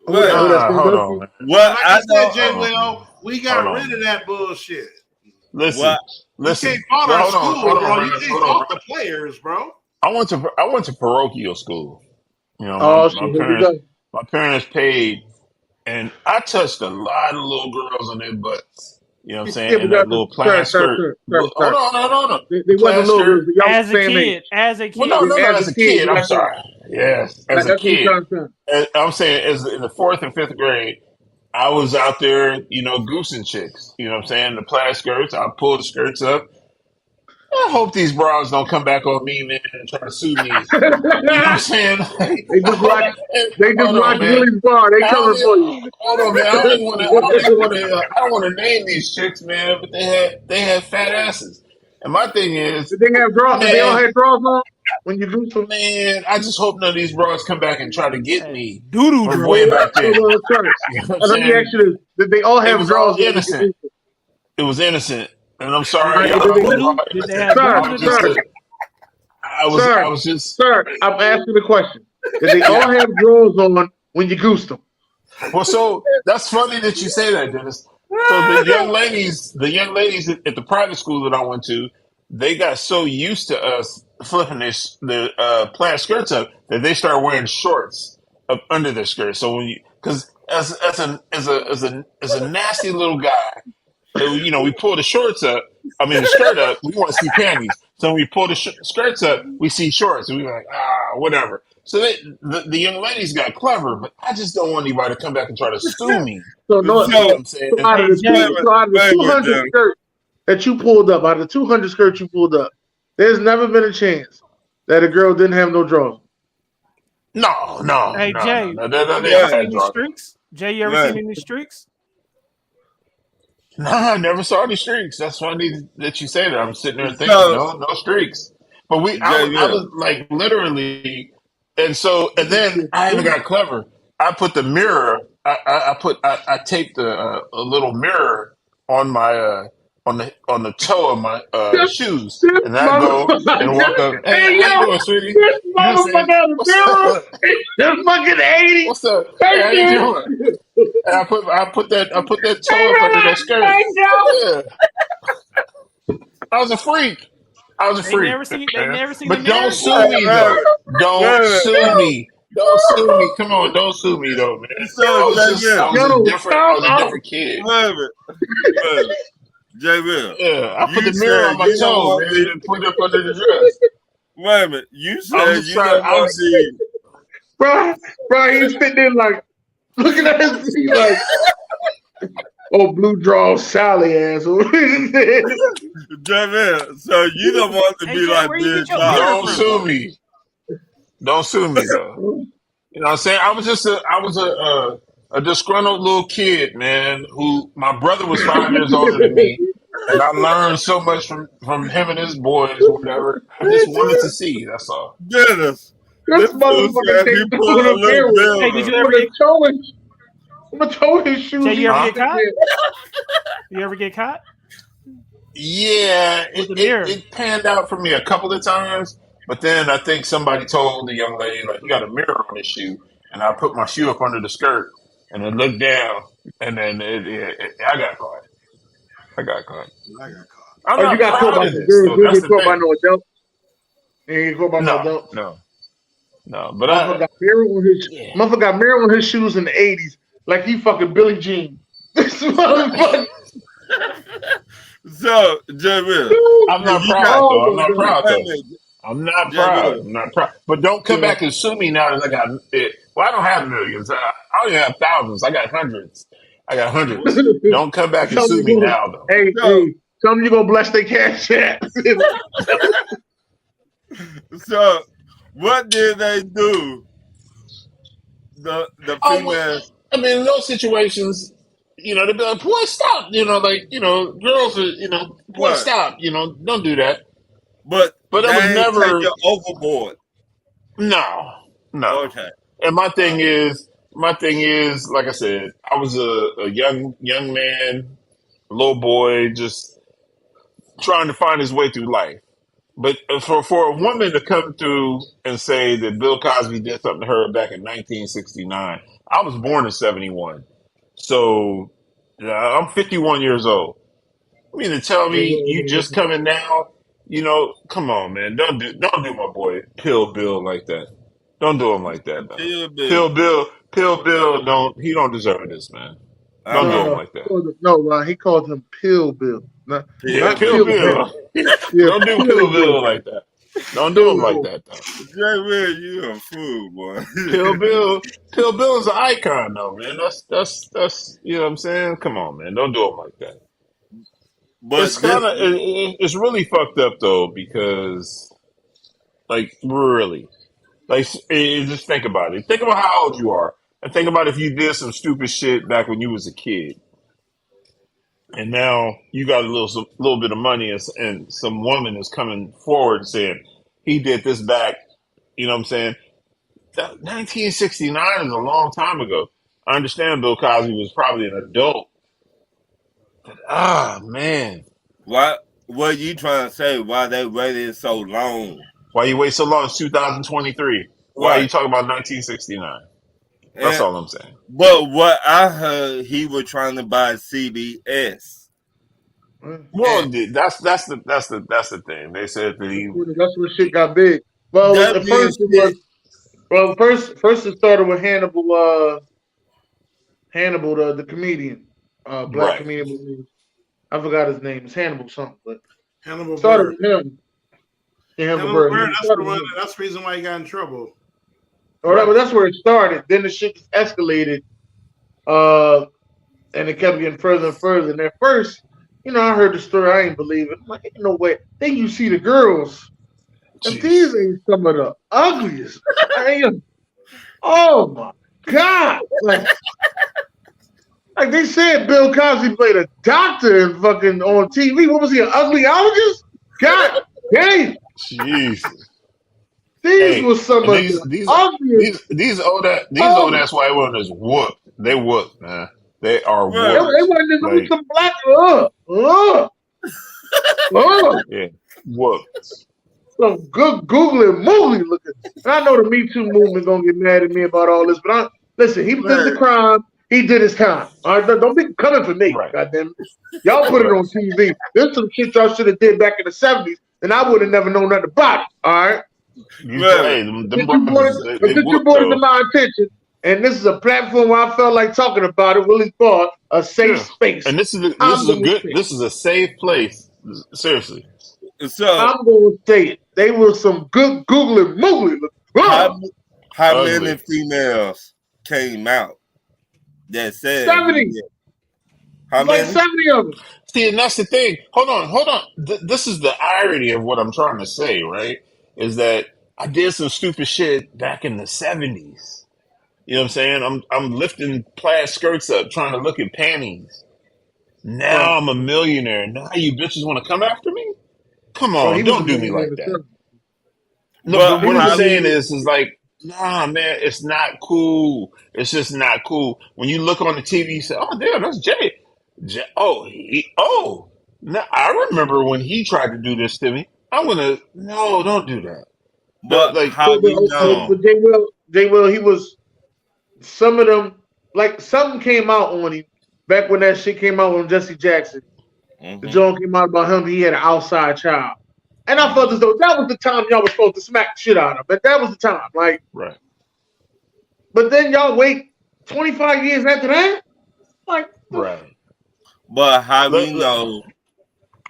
Hold on, man. Like I said, J. Will, we got rid of that bullshit. Listen. You can't fault our school, bro. You can't fault the players, bro. I went to parochial school. You know, my parents paid, and I touched a lot of little girls on their butts. You know what I'm saying? And that little plaid skirt. Hold on. They wasn't little. As a kid. Well, no, as a kid. I'm sorry. Yes, as a kid. I'm saying, as in the 4th and 5th grade, I was out there, goosing chicks. You know what I'm saying? The plaid skirts. I pulled the skirts up. I hope these bras don't come back on me, man, and try to sue me. You know what I'm saying? Like, They just watch. They just hold on, watch man. Willy's bar. They coming for you. Hold on, man. I don't even want to. I don't even want to. I don't want to name these chicks, man. But they had fat asses. And my thing is, Did they have draws? Did they all man, have draws on when you do some? man, I just hope none of these bras come back and try to get Hey, me doo-doo from draw. way back then. Well, sorry. You know what I'm Let me ask saying? you this: did they all It have was all draws on when you innocent. do some? It was innocent, and I'm Did sorry, they All right, have y'all. It was voodoo? all Did they innocent. have Sir, I voodoo was to just draw? sir, a, I was just, sir, I'm asking the question. Did they yeah. all have draws on when you goosed them? Well, so that's funny that you say that, Dennis. So the young ladies at the private school that I went to, they got so used to us flipping their plaid skirts up that they started wearing shorts up under their skirts. So when you, because as a nasty little guy, we pull the shorts up. I mean, the skirt up. We want to see panties. So when we pull the skirts up, we see shorts, and we're like, whatever. So the young ladies got clever, but I just don't want anybody to come back and try to sue me. So no, You know what so, I'm saying? so out of Hey, the Jay. two, so out of the Wait a minute, 200 Jim. skirts that you pulled up, out of the 200 skirts you pulled up, there's never been a chance that a girl didn't have no drawers. No, no, Hey, no, no, Jay. no. They You ever all Right, had seen these drugs. streaks? Jay, you ever right. seen any streaks? No, I never saw any streaks. That's funny that you say that. I'm sitting there thinking, So, no, no streaks. But I JB, was like literally, and then I even got clever. I put the mirror. I taped a little mirror on my on the toe of my This, shoes, this and I go and walk motherfucker, up. Hey, hey how you yo, doing, sweetie? this You know what I'm motherfucker saying? got a What's mirror. up? This fucking 80. What's up? Hey, Thank how you you. doing? And I put that toe Hey up under man, that skirt. thank you. Yeah, I was a freak. I was a They freak, never seen. They man. never seen a But don't mirror. sue me wait, though. Don't wait, sue me. Don't sue me. Come on, don't sue me though, man. so, JB, I Time was a out. different kid. wait a minute, wait a minute. JB, Yeah, I put you the mirror said on my you don't toe, want man, me. and put it up under the dress. Wait a minute. You I was said just you trying. don't want me. Bro, he's sitting there like looking at his feet like, oh, blue draw Sally ass. JB, so you don't want to Hey, be Jay, like where you Big get your Bob. mirror Don't from? sue me. Don't sue me though. You know what I'm saying? I was a disgruntled little kid, man, who my brother was 5 years older than me. And I learned so much from him and his boys or whatever. I just wanted to see, that's all. Dennis, This this fool motherfucker said he came through pulled with a a little mirror. Hey, did bill. you ever get? I'm gonna toe his Jay, shoes. you ever Huh? get caught? You ever get caught Yeah, with the mirror? it panned out for me a couple of times, but then I think somebody told the young lady, like, you got a mirror on this shoe. And I put my shoe up under the skirt and then looked down, and then I got caught. I got caught. I got caught. I'm Oh, you not got caught proud by of some this, girls. though. You didn't That's get the caught by thing. no adult. You didn't get caught by no No, adult. no, no. But Motherfucker got mirror on his yeah. motherfucker got mirror on his shoes in the 80s, like he fucking Billie Jean. This motherfucker. So, JB, I'm not you got. proud, though. I'm Oh my not god. proud, Wait a though. minute, I'm not proud. JB. I'm not proud. But don't come Yeah. back and sue me now that I got it. Well, I don't have millions. I don't even have thousands. I got hundreds. I got hundreds. Don't come back and Tell sue me me you gonna, now, though. hey, So, hey, tell me you gonna bless their cash app. so, what did they do? The Oh, well, female. I mean, in those situations, they'd be like, boy, stop. Girls are, boy, What? stop. Don't do that. But But they that was ain't take never, you overboard. no, no. Okay. And my thing is, like I said, I was a young man, little boy, just trying to find his way through life. But for a woman to come through and say that Bill Cosby did something to her back in 1969, I was born in 71, so I'm 51 years old. I mean, to tell me you just coming now, come on, man, don't do my boy Pill Bill like that. Don't do him like that, man. Kill Bill. Pill Bill, he don't deserve this, man. I Don't do know. him No, like that. no, Ron, he called him Pill Bill, not Yeah, Kill not Bill. Pill Pill Bill. Bill. Yeah, Don't do Pill Pill Bill. Bill like that. Don't do him Pill like Bill. that, though. JB, you a fool, boy. Pill Bill, Pill Bill is an icon, though, man. That's you know what I'm saying. Come on, man. Don't do him like that. But It's this, kind of it's really fucked up though because like really like just think about it. Think about how old you are, and think about if you did some stupid shit back when you was a kid, and now you got a little bit of money, and some woman is coming forward and saying he did this back. You know what I'm saying? 1969 is a long time ago. I understand Bill Cosby was probably an adult. Ah, man. what you trying to say? Why they waited so long? Why you wait so long? It's 2023. Why are you Right. talking about 1969? That's And all I'm saying. but what I heard, he was trying to buy CBS. Well, And that's the thing. They said that he That's when shit got big. Well, that at being first it shit, was. Well, first it started with Hannibal. Hannibal, the comedian, black right. comedian. I forgot his name. It's Hannibal something, but Hannibal started Bird. with him. Yeah, Hannibal Hannibal Bird. Bird. It That's the started with one. him. That's the reason why he got in trouble. Right. That's where it started. Then the shit just escalated, uh, and it kept getting further and further. And at first, I heard the story. I ain't believe it. I'm like, ain't no way. Then you see the girls, and these Jeez. ain't some of the ugliest. Oh my god! Like they said, Bill Cosby played a doctor in fucking on TV. What was he, an uglyologist? God damn! Jesus. These Hey, were some and of these the these ugliest. these old Oh, ass white women is whooped. They whooped, man. They are they right. whooped. wasn't just with Like, some black. Uh, yeah, whooped. some good googly moogly looking. And I know the Me Too movement gonna get mad at me about all this, but listen. He did the Right. crime. He did his time. All right, don't be coming for me. Right. Goddamn it. Y'all put it Right. on TV. There's some shit y'all should have did back in the '70s, and I would have never known nothing about it. All right. Right. Hey, them brothers, But they since you whooped brought it to though. my attention, and this is a platform where I felt like talking about it, Willy's Bar, a safe Yeah. space. And I'm gonna say it. this is a safe place. Seriously. So I'm gonna say it. They were some good googly moogly. how how many Ugly. females came out that said he 70. did? How Like many? 70 of them. See, and that's the thing. Hold on. This is the irony of what I'm trying to say, right? Is that I did some stupid shit back in the '70s. You know what I'm saying? I'm lifting plaid skirts up, trying to look at panties. Right. Now I'm a millionaire. Now you bitches want to come after me? Come Well, he on, was a don't do me millionaire like in the that. 70s. No, But but He what was I'm a how saying millionaire. is like, nah, man, it's not cool. It's just not cool. When you look on the TV, you say, "Oh, damn, that's Jay." Now I remember when he tried to do this to me. I'm gonna no, don't do that. but Like, how we know? But J. Will, he was some of them. Like something came out on him back when that shit came out on Jesse Jackson. The Mm-hmm. joke came out about him. He had an outside child, and I felt as though that was the time y'all was supposed to smack the shit out of him. But that was the time, like. right? But then y'all wait 25 years after that, like. Right. But how we Look, know?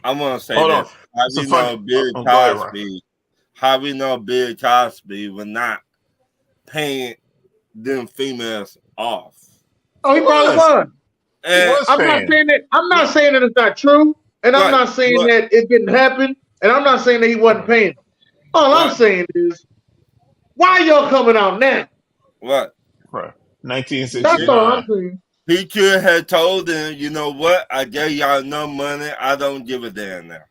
I want to say hold on. this. How It's a we funny. know Bill Go ahead, Ryan. Cosby? How we know Bill Cosby was not paying them females off? Oh, He he probably was. was. He And was I'm not paying. saying that. I'm not saying that it's not true, and I'm right, not saying what, that it didn't happen, and I'm not saying that he wasn't Right. paying them. All I'm what, saying is, why y'all coming out now? what? Right. That's all I'm 1969. saying. He could have told them, you know what? I gave y'all enough money. I don't give a damn now.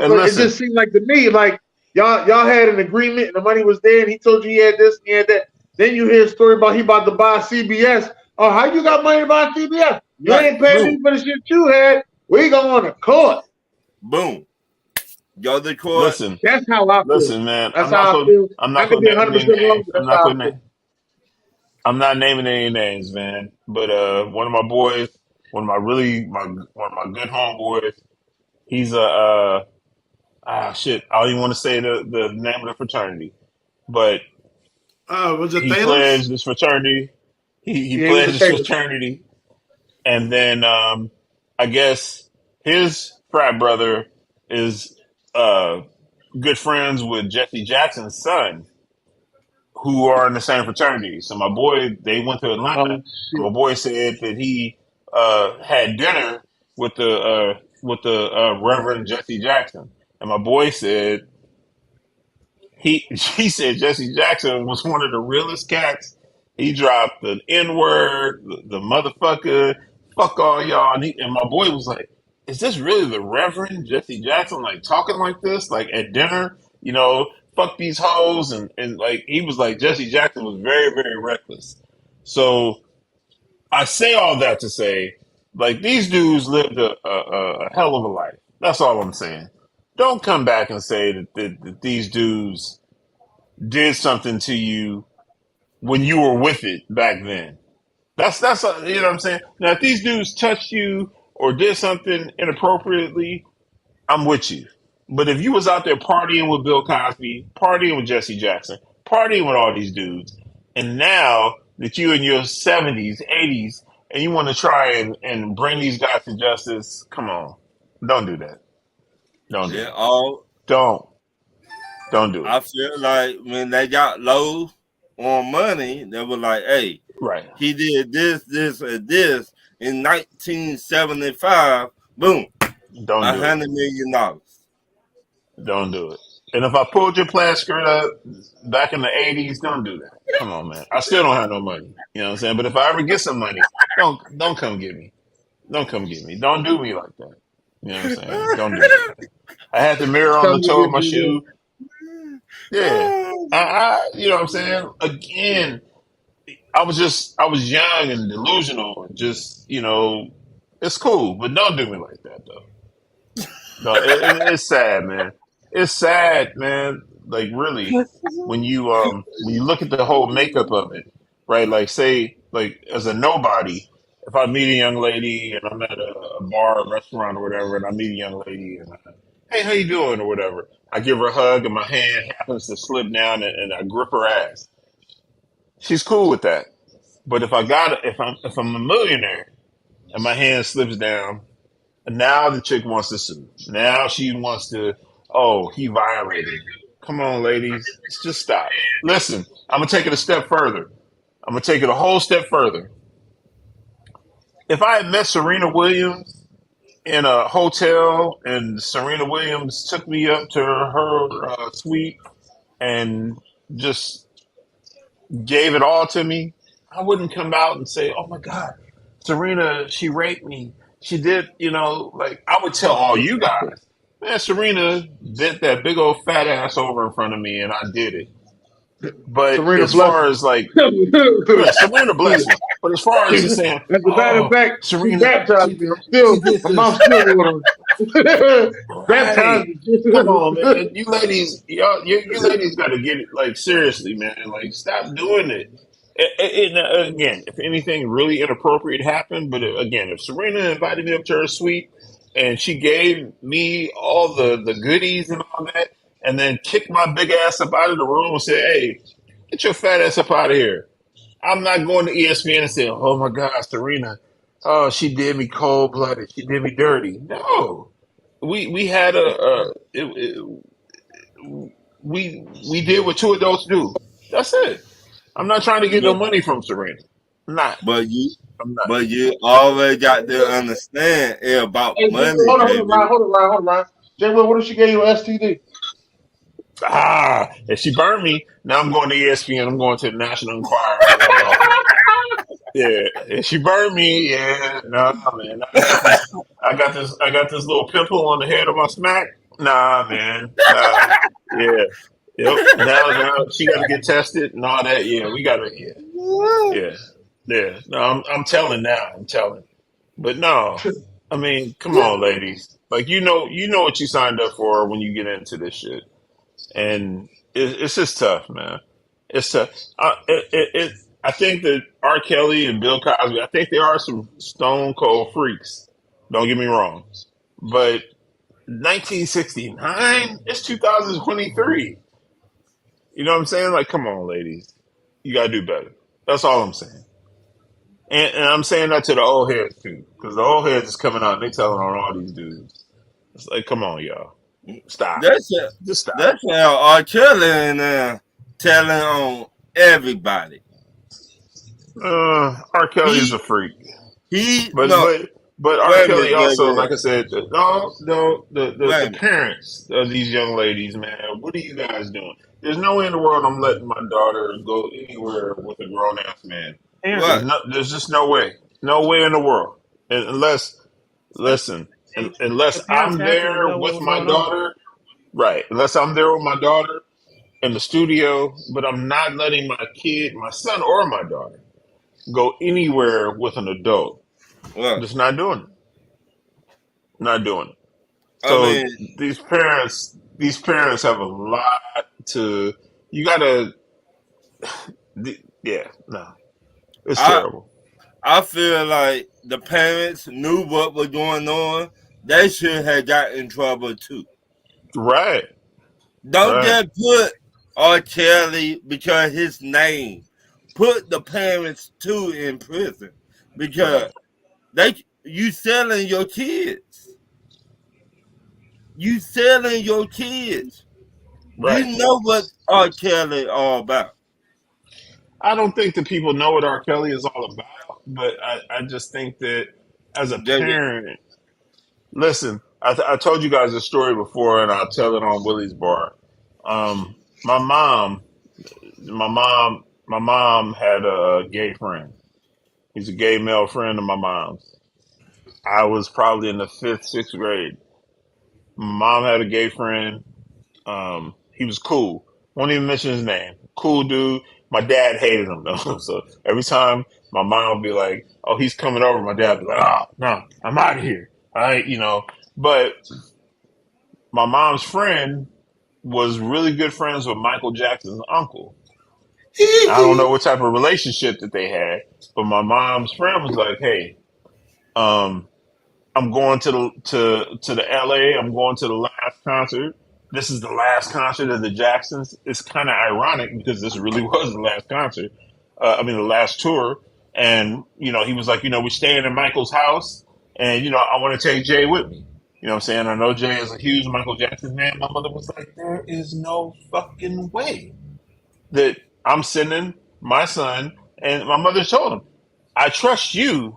And It listen, just seemed like to me, like y'all had an agreement, and the money was there, and he told you he had this, and he had that. Then you hear a story about he about to buy CBS. Oh, how you got money to buy CBS? You Right. ain't paying me Boom. for the shit you had. We going to court. Boom. Go to court. listen, That's how I feel. listen, man. That's how I feel. I'm I not could gonna be name any 100% wrong, names. but that's how I feel. I'm not naming any names, man. But one of my boys, one of my good homeboys, he's a shit. I don't even want to say the name of the fraternity, but Was it he Thalos? pledged this fraternity. He Yeah, he was pledged a this favorite. fraternity, and then I guess his frat brother is uh good friends with Jesse Jackson's son, who are in the same fraternity. So my boy, they went to Atlanta, Oh and shit. my boy said that he had dinner with the with the Reverend Jesse Jackson, and my boy said he said Jesse Jackson was one of the realest cats. He dropped the N word, the motherfucker, fuck all y'all, and my boy was like, "Is this really the Reverend Jesse Jackson like talking like this, like at dinner? You know, fuck these hoes," and like he was like Jesse Jackson was very very reckless. So I say all that to say, like these dudes lived a hell of a life. That's all I'm saying. Don't come back and say that these dudes did something to you when you were with it back then. That's you know what I'm saying. Now, if these dudes touched you or did something inappropriately, I'm with you. But if you was out there partying with Bill Cosby, partying with Jesse Jackson, partying with all these dudes, and now that you in your 70s, 80s, and you want to try and bring these guys to justice, come on, don't do that. Don't do Yeah, it. all Don't do it. I feel like when they got low on money, they were like, "Hey, Right. he did this, this, and this in 1975. Boom, Don't do it. $100 million." Don't do it. And if I pulled your plaid skirt up back in the 80s, don't do that. Come on, man. I still don't have no money. You know what I'm saying? But if I ever get some money, don't come get me. Don't come get me. Don't do me like that. You know what I'm saying? Don't do that. I had the mirror on the toe of my shoe. Yeah. You know what I'm saying? Again, I was young and delusional and just, you know, it's cool, but don't do me like that though. No, it's sad, man. It's sad, man. Like really, when you look at the whole makeup of it, right? Like say, like as a nobody, if I meet a young lady and I'm at a bar, or restaurant, or whatever, and I meet a young lady and hey, how you doing, or whatever, I give her a hug and my hand happens to slip down and I grip her ass. She's cool with that. But if I'm a millionaire and my hand slips down, and now the chick wants to sue. Now she wants to, oh, he violated me. Come on, ladies. Just stop. Listen, I'm going to take it a step further. I'm going to take it a whole step further. If I had met Serena Williams in a hotel and Serena Williams took me up to her suite and just gave it all to me, I wouldn't come out and say, oh my God, Serena, she raped me. She did, you know, like I would tell all you guys, man, Serena bent that big old fat ass over in front of me and I did it. But Serena as far blessing. as like, yeah, Serena bless me. But as far as just saying, As a matter of oh, fact, she Serena, baptized me. she did My mom this. still with her. Baptized Right. me. Come on, man. You ladies, you ladies got to get it like seriously, man. Like, stop doing it. Again, if anything really inappropriate happened, but again, if Serena invited me up to her suite and she gave me all the goodies and all that, and then kicked my big ass up out of the room and said, "Hey, get your fat ass up out of here," I'm not going to ESPN and saying, "Oh my God, Serena, oh she did me cold blooded, she did me dirty." No, we had we did what two adults do. That's it. I'm not trying to get no But money from Serena. I'm not. but you I'm not. but you always got to understand it about Hey, money, hold on, baby. hold on, Ryan. Jay, what if she gave you an STD? If she burned me, now I'm going to ESPN. I'm going to the National Enquirer. Yeah, if she burned me, yeah, no, man. I got this little pimple on the head of my smack. Nah, man, nah, yeah, yep. Now she got to get tested and all that. Yeah, we got to, yeah, yeah. No, I'm telling now. I'm telling. But no, I mean, come on, ladies. Like you know what you signed up for when you get into this shit, and it's just tough, man. It's tough. I think that R. Kelly and Bill Cosby, I think there are some stone cold freaks. Don't get me wrong, but 1969, it's 2023. You know what I'm saying? Like, come on, ladies, you gotta do better. That's all I'm saying. And I'm saying that to the old heads too, because the old heads is coming out and they telling on all these dudes. It's like, come on, y'all, stop, That's just stop. that's how R. Kelly and telling on everybody. R. Kelly is a He freak, he but no But R. Wait a Kelly minute, also, wait, like I said, no, wait the a minute. parents of these young ladies, man, what are you guys doing? There's no way in the world I'm letting my daughter go anywhere with a grown ass man. Parents, What? There's just no way in the world, unless, listen, the unless parents I'm have to there know what with was my going on. daughter, right? Unless I'm there with my daughter in the studio, but I'm not letting my kid, my son or my daughter, go anywhere with an adult. I'm What? just not doing it. Not doing it. I So mean, these parents have a lot to. You gotta, yeah, no, it's I terrible. I feel like the parents knew what was going on. They should have got in trouble too. Right, Don't right, just put R. Kelly because his name. Put the parents too in prison right, because you selling your kids. You selling your kids. right. You know what R. Kelly all about. I don't think that people know what R. Kelly is all about, but I just think that as a They- parent, listen, I told you guys a story before, and I'll tell it on Willie's Bar. My mom, my mom had a gay friend. He's a gay male friend of my mom's. I was probably in the fifth, sixth grade. My mom had a gay friend. He was cool. Won't even mention his name. Cool dude. My dad hated him though. So every time my mom would be like, "Oh, he's coming over," my dad would be like, "Oh, no, I'm out of here." All right, you know. But my mom's friend was really good friends with Michael Jackson's uncle. I don't know what type of relationship that they had, but my mom's friend was like, "Hey, um, I'm going to the LA. I'm going to the last concert. This is the last concert of the Jacksons." It's kind of ironic because this really was the last concert. I mean, the last tour. And he was like, we're staying in Michael's house, and I want to take Jay with me. You know what I'm saying? I know Jay is a huge Michael Jackson fan. My mother was like, there is no fucking way that I'm sending my son. And my mother told him, I trust you,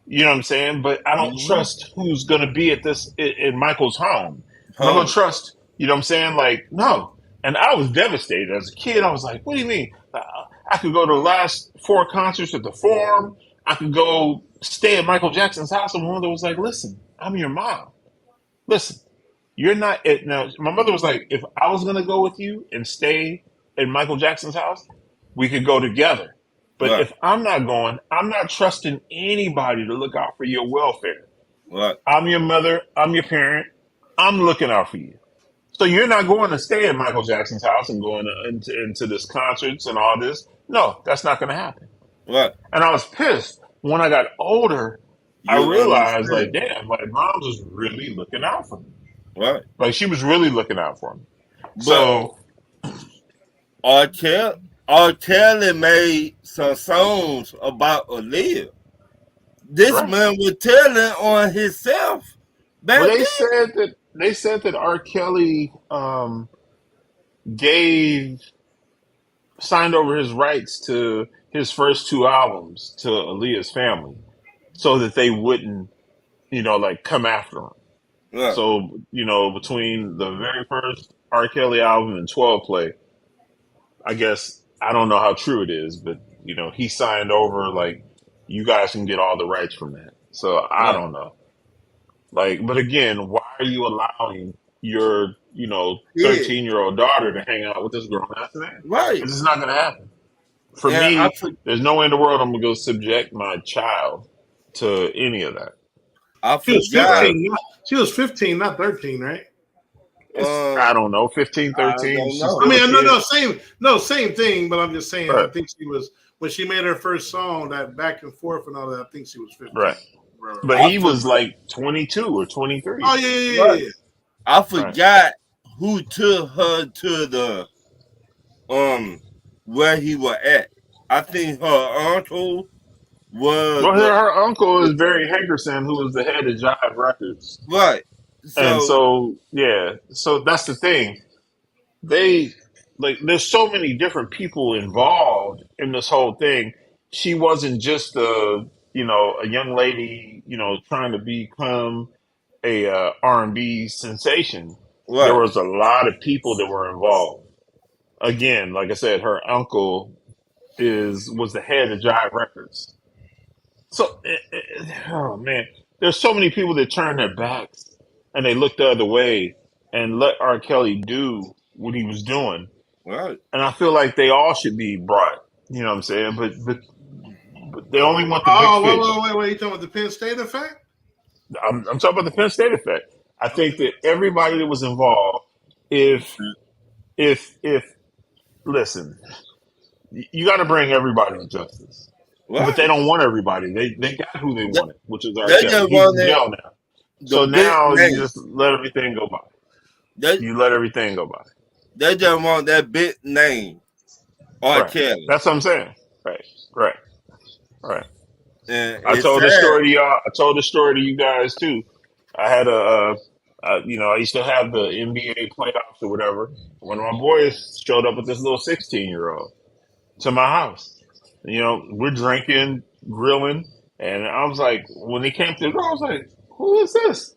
you know what I'm saying? But I don't Mhm. trust who's going to be at this in Michael's home. I'm not going to Home. trust, you know what I'm saying? Like, no. And I was devastated as a kid. I was like, what do you mean? I could go to the last four concerts at the Forum. I could go stay at Michael Jackson's house. And my mother was like, listen, I'm your mom. Listen, you're not it now. My mother was like, if I was going to go with you and stay in Michael Jackson's house, we could go together. But Right. if I'm not going, I'm not trusting anybody to look out for your welfare. Right. I'm your mother. I'm your parent. I'm looking out for you. So you're not going to stay at Michael Jackson's house and going into this concerts and all this. No, that's not going to happen. Right. And I was pissed. When I got older, I You realized, like, understand. damn, like, mom was really looking out for me. Right. Like, she was really looking out for me. But So, R. Kelly made some songs about Aaliyah. This right. man was telling on himself Well, back then. they said that R. Kelly gave signed over his rights to his first two albums to Aaliyah's family, so that they wouldn't, like come after him. Right. So, between the very first R. Kelly album and 12 Play, I guess I don't know how true it is, but he signed over like you guys can get all the rights from that. So I Right. don't know. Like, but again, why are you allowing your, Yeah. 13-year-old daughter to hang out with this grown ass man? Right. It's just not going to happen. For And me, there's no way in the world I'm going to go subject my child to any of that. I She was forgot. Right. 15. She was 15, not 13, right? I don't know, 15, I 13, don't she's I know. still a mean, no, kid. same thing. But I'm just saying. I Right. think she was when she made her first song, that back and forth and all that. I think she was 15. Right. Bro. But I he was forgot. like 22 or 23. Oh yeah, yeah, yeah, Right. yeah. I Right. forgot who took her to the where he was at. I think her uncle was Well, the her uncle is Barry Hankerson, who was the head of Jive Records. right. And So so, yeah, so that's the thing. They, like, there's so many different people involved in this whole thing. She wasn't just a young lady, trying to become a R&B sensation, there Right. was a lot of people that were involved. Again, like I said, her uncle was the head of Jive Records. So, oh man, there's so many people that turn their backs and they look the other way and let R. Kelly do what he was doing. Right. And I feel like they all should be brought. You know what I'm saying? But they only want the big Oh, fish. wait! You talking about the Penn State effect? I'm talking about the Penn State effect. I think that everybody that was involved, if listen, you got to bring everybody to justice. But they Right. don't want everybody. They got who they They, wanted, which is R. they Kelly. just He's in wanted jail now. the So big now you name. just let everything go by. They You let everything go by. they just want that big name, R. Right. Kelly. That's what I'm saying. Right. Right. Right. And I it's told the sad. story to y'all. I told the story to you guys too. I had I used to have the NBA playoffs or whatever. One of my boys showed up with this little 16-year-old to my house. We're drinking, grilling, and I was like, when he came to the door, I was like, who is this?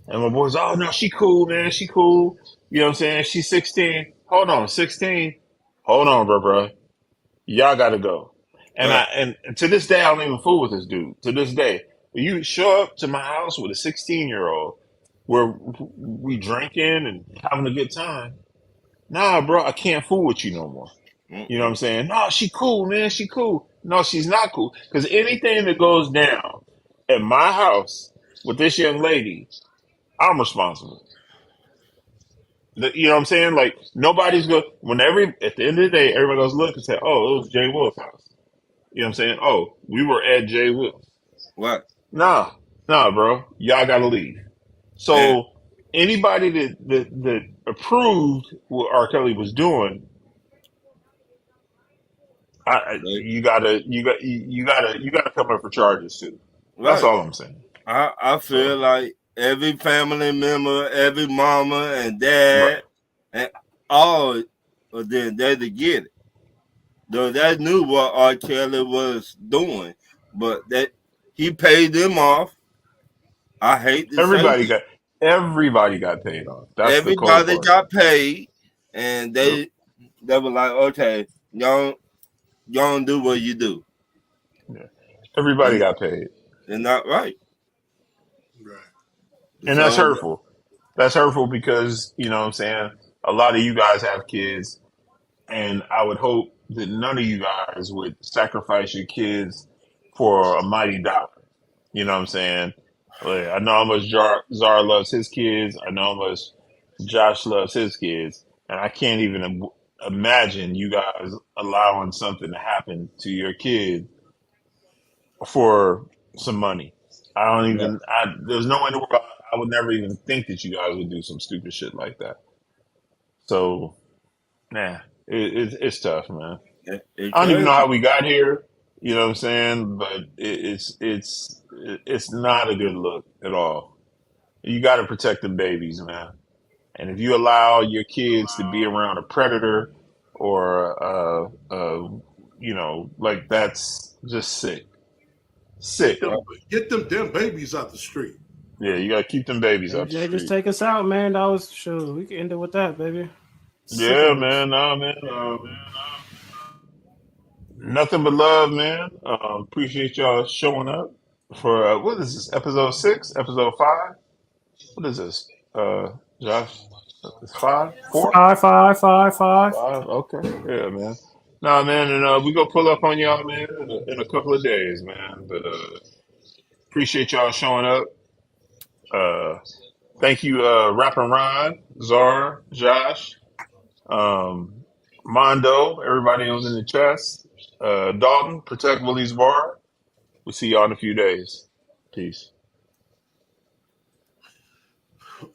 And my boy's, oh no, she cool, man, she cool. You know what I'm saying? She's 16. Hold on, 16. Hold on, bro. Y'all gotta go. And Right. and to this day, I don't even fool with this dude. To this day, you show up to my house with a 16-year-old, where we drinking and having a good time. Nah, bro, I can't fool with you no more. You know what I'm Mm-mm. saying? No, she cool, man. She cool. No, she's not cool. Because anything that goes down at my house with this young lady, I'm responsible. You know what I'm saying? Like nobody's going. At the end of the day, everybody goes look and say, "Oh, it was Jay Will's house." You know what I'm saying? Oh, we were at Jay Will's. Right. Nah, nah, bro. Y'all gotta leave. And So anybody that approved what R. Kelly was doing, like, you gotta come up for charges too. That's right. all I'm saying. I feel So like every family member, every mama and right, dad, and all of them, they to get it. Though they knew what R. Kelly was doing, but that he paid them off. I hate to say everybody this. got everybody got paid off. That's the cold Everybody part. got paid, and Yep. they were like, okay, y'all do what you do. Yeah. Everybody And got paid, they're not right. Right. and that's So hurtful. That's hurtful because you know what I'm saying. A lot of you guys have kids, and I would hope that none of you guys would sacrifice your kids for a mighty dollar. You know what I'm saying? Like, I know how much Zara loves his kids. I know how much Josh loves his kids, and I can't even imagine you guys allowing something to happen to your kid for some money. I don't right, even. There's no way in the world I would never even think that you guys would do some stupid shit like that. So, nah, it's tough, man. it I don't even know how crazy. we got here. You know what I'm saying? But it's not a good look at all. You got to protect the babies, man. And if you allow your kids to be around a predator or like that's just sick, Get sick. them, Right. get them damn babies out the street. Yeah, you got to keep them babies out the MJ, just street. take us out, man. That was sure. We can end it with that, baby. Sick Yeah, of this. man. Nah, man. Nothing but love, man. Appreciate y'all showing up for what is this? Episode 6, episode 5. What is this? Josh, it's 5, 4, Five, five, five, five. 5. Okay, yeah, man. Nah, man, and we gonna pull up on y'all, man, in a couple of days, man. But appreciate y'all showing up. Uh, thank you, Rapping Ron, Zar, Josh, um, Mondo, everybody who's in the chest. Dalton, protect Willie's bar. We'll see y'all in a few days. Peace.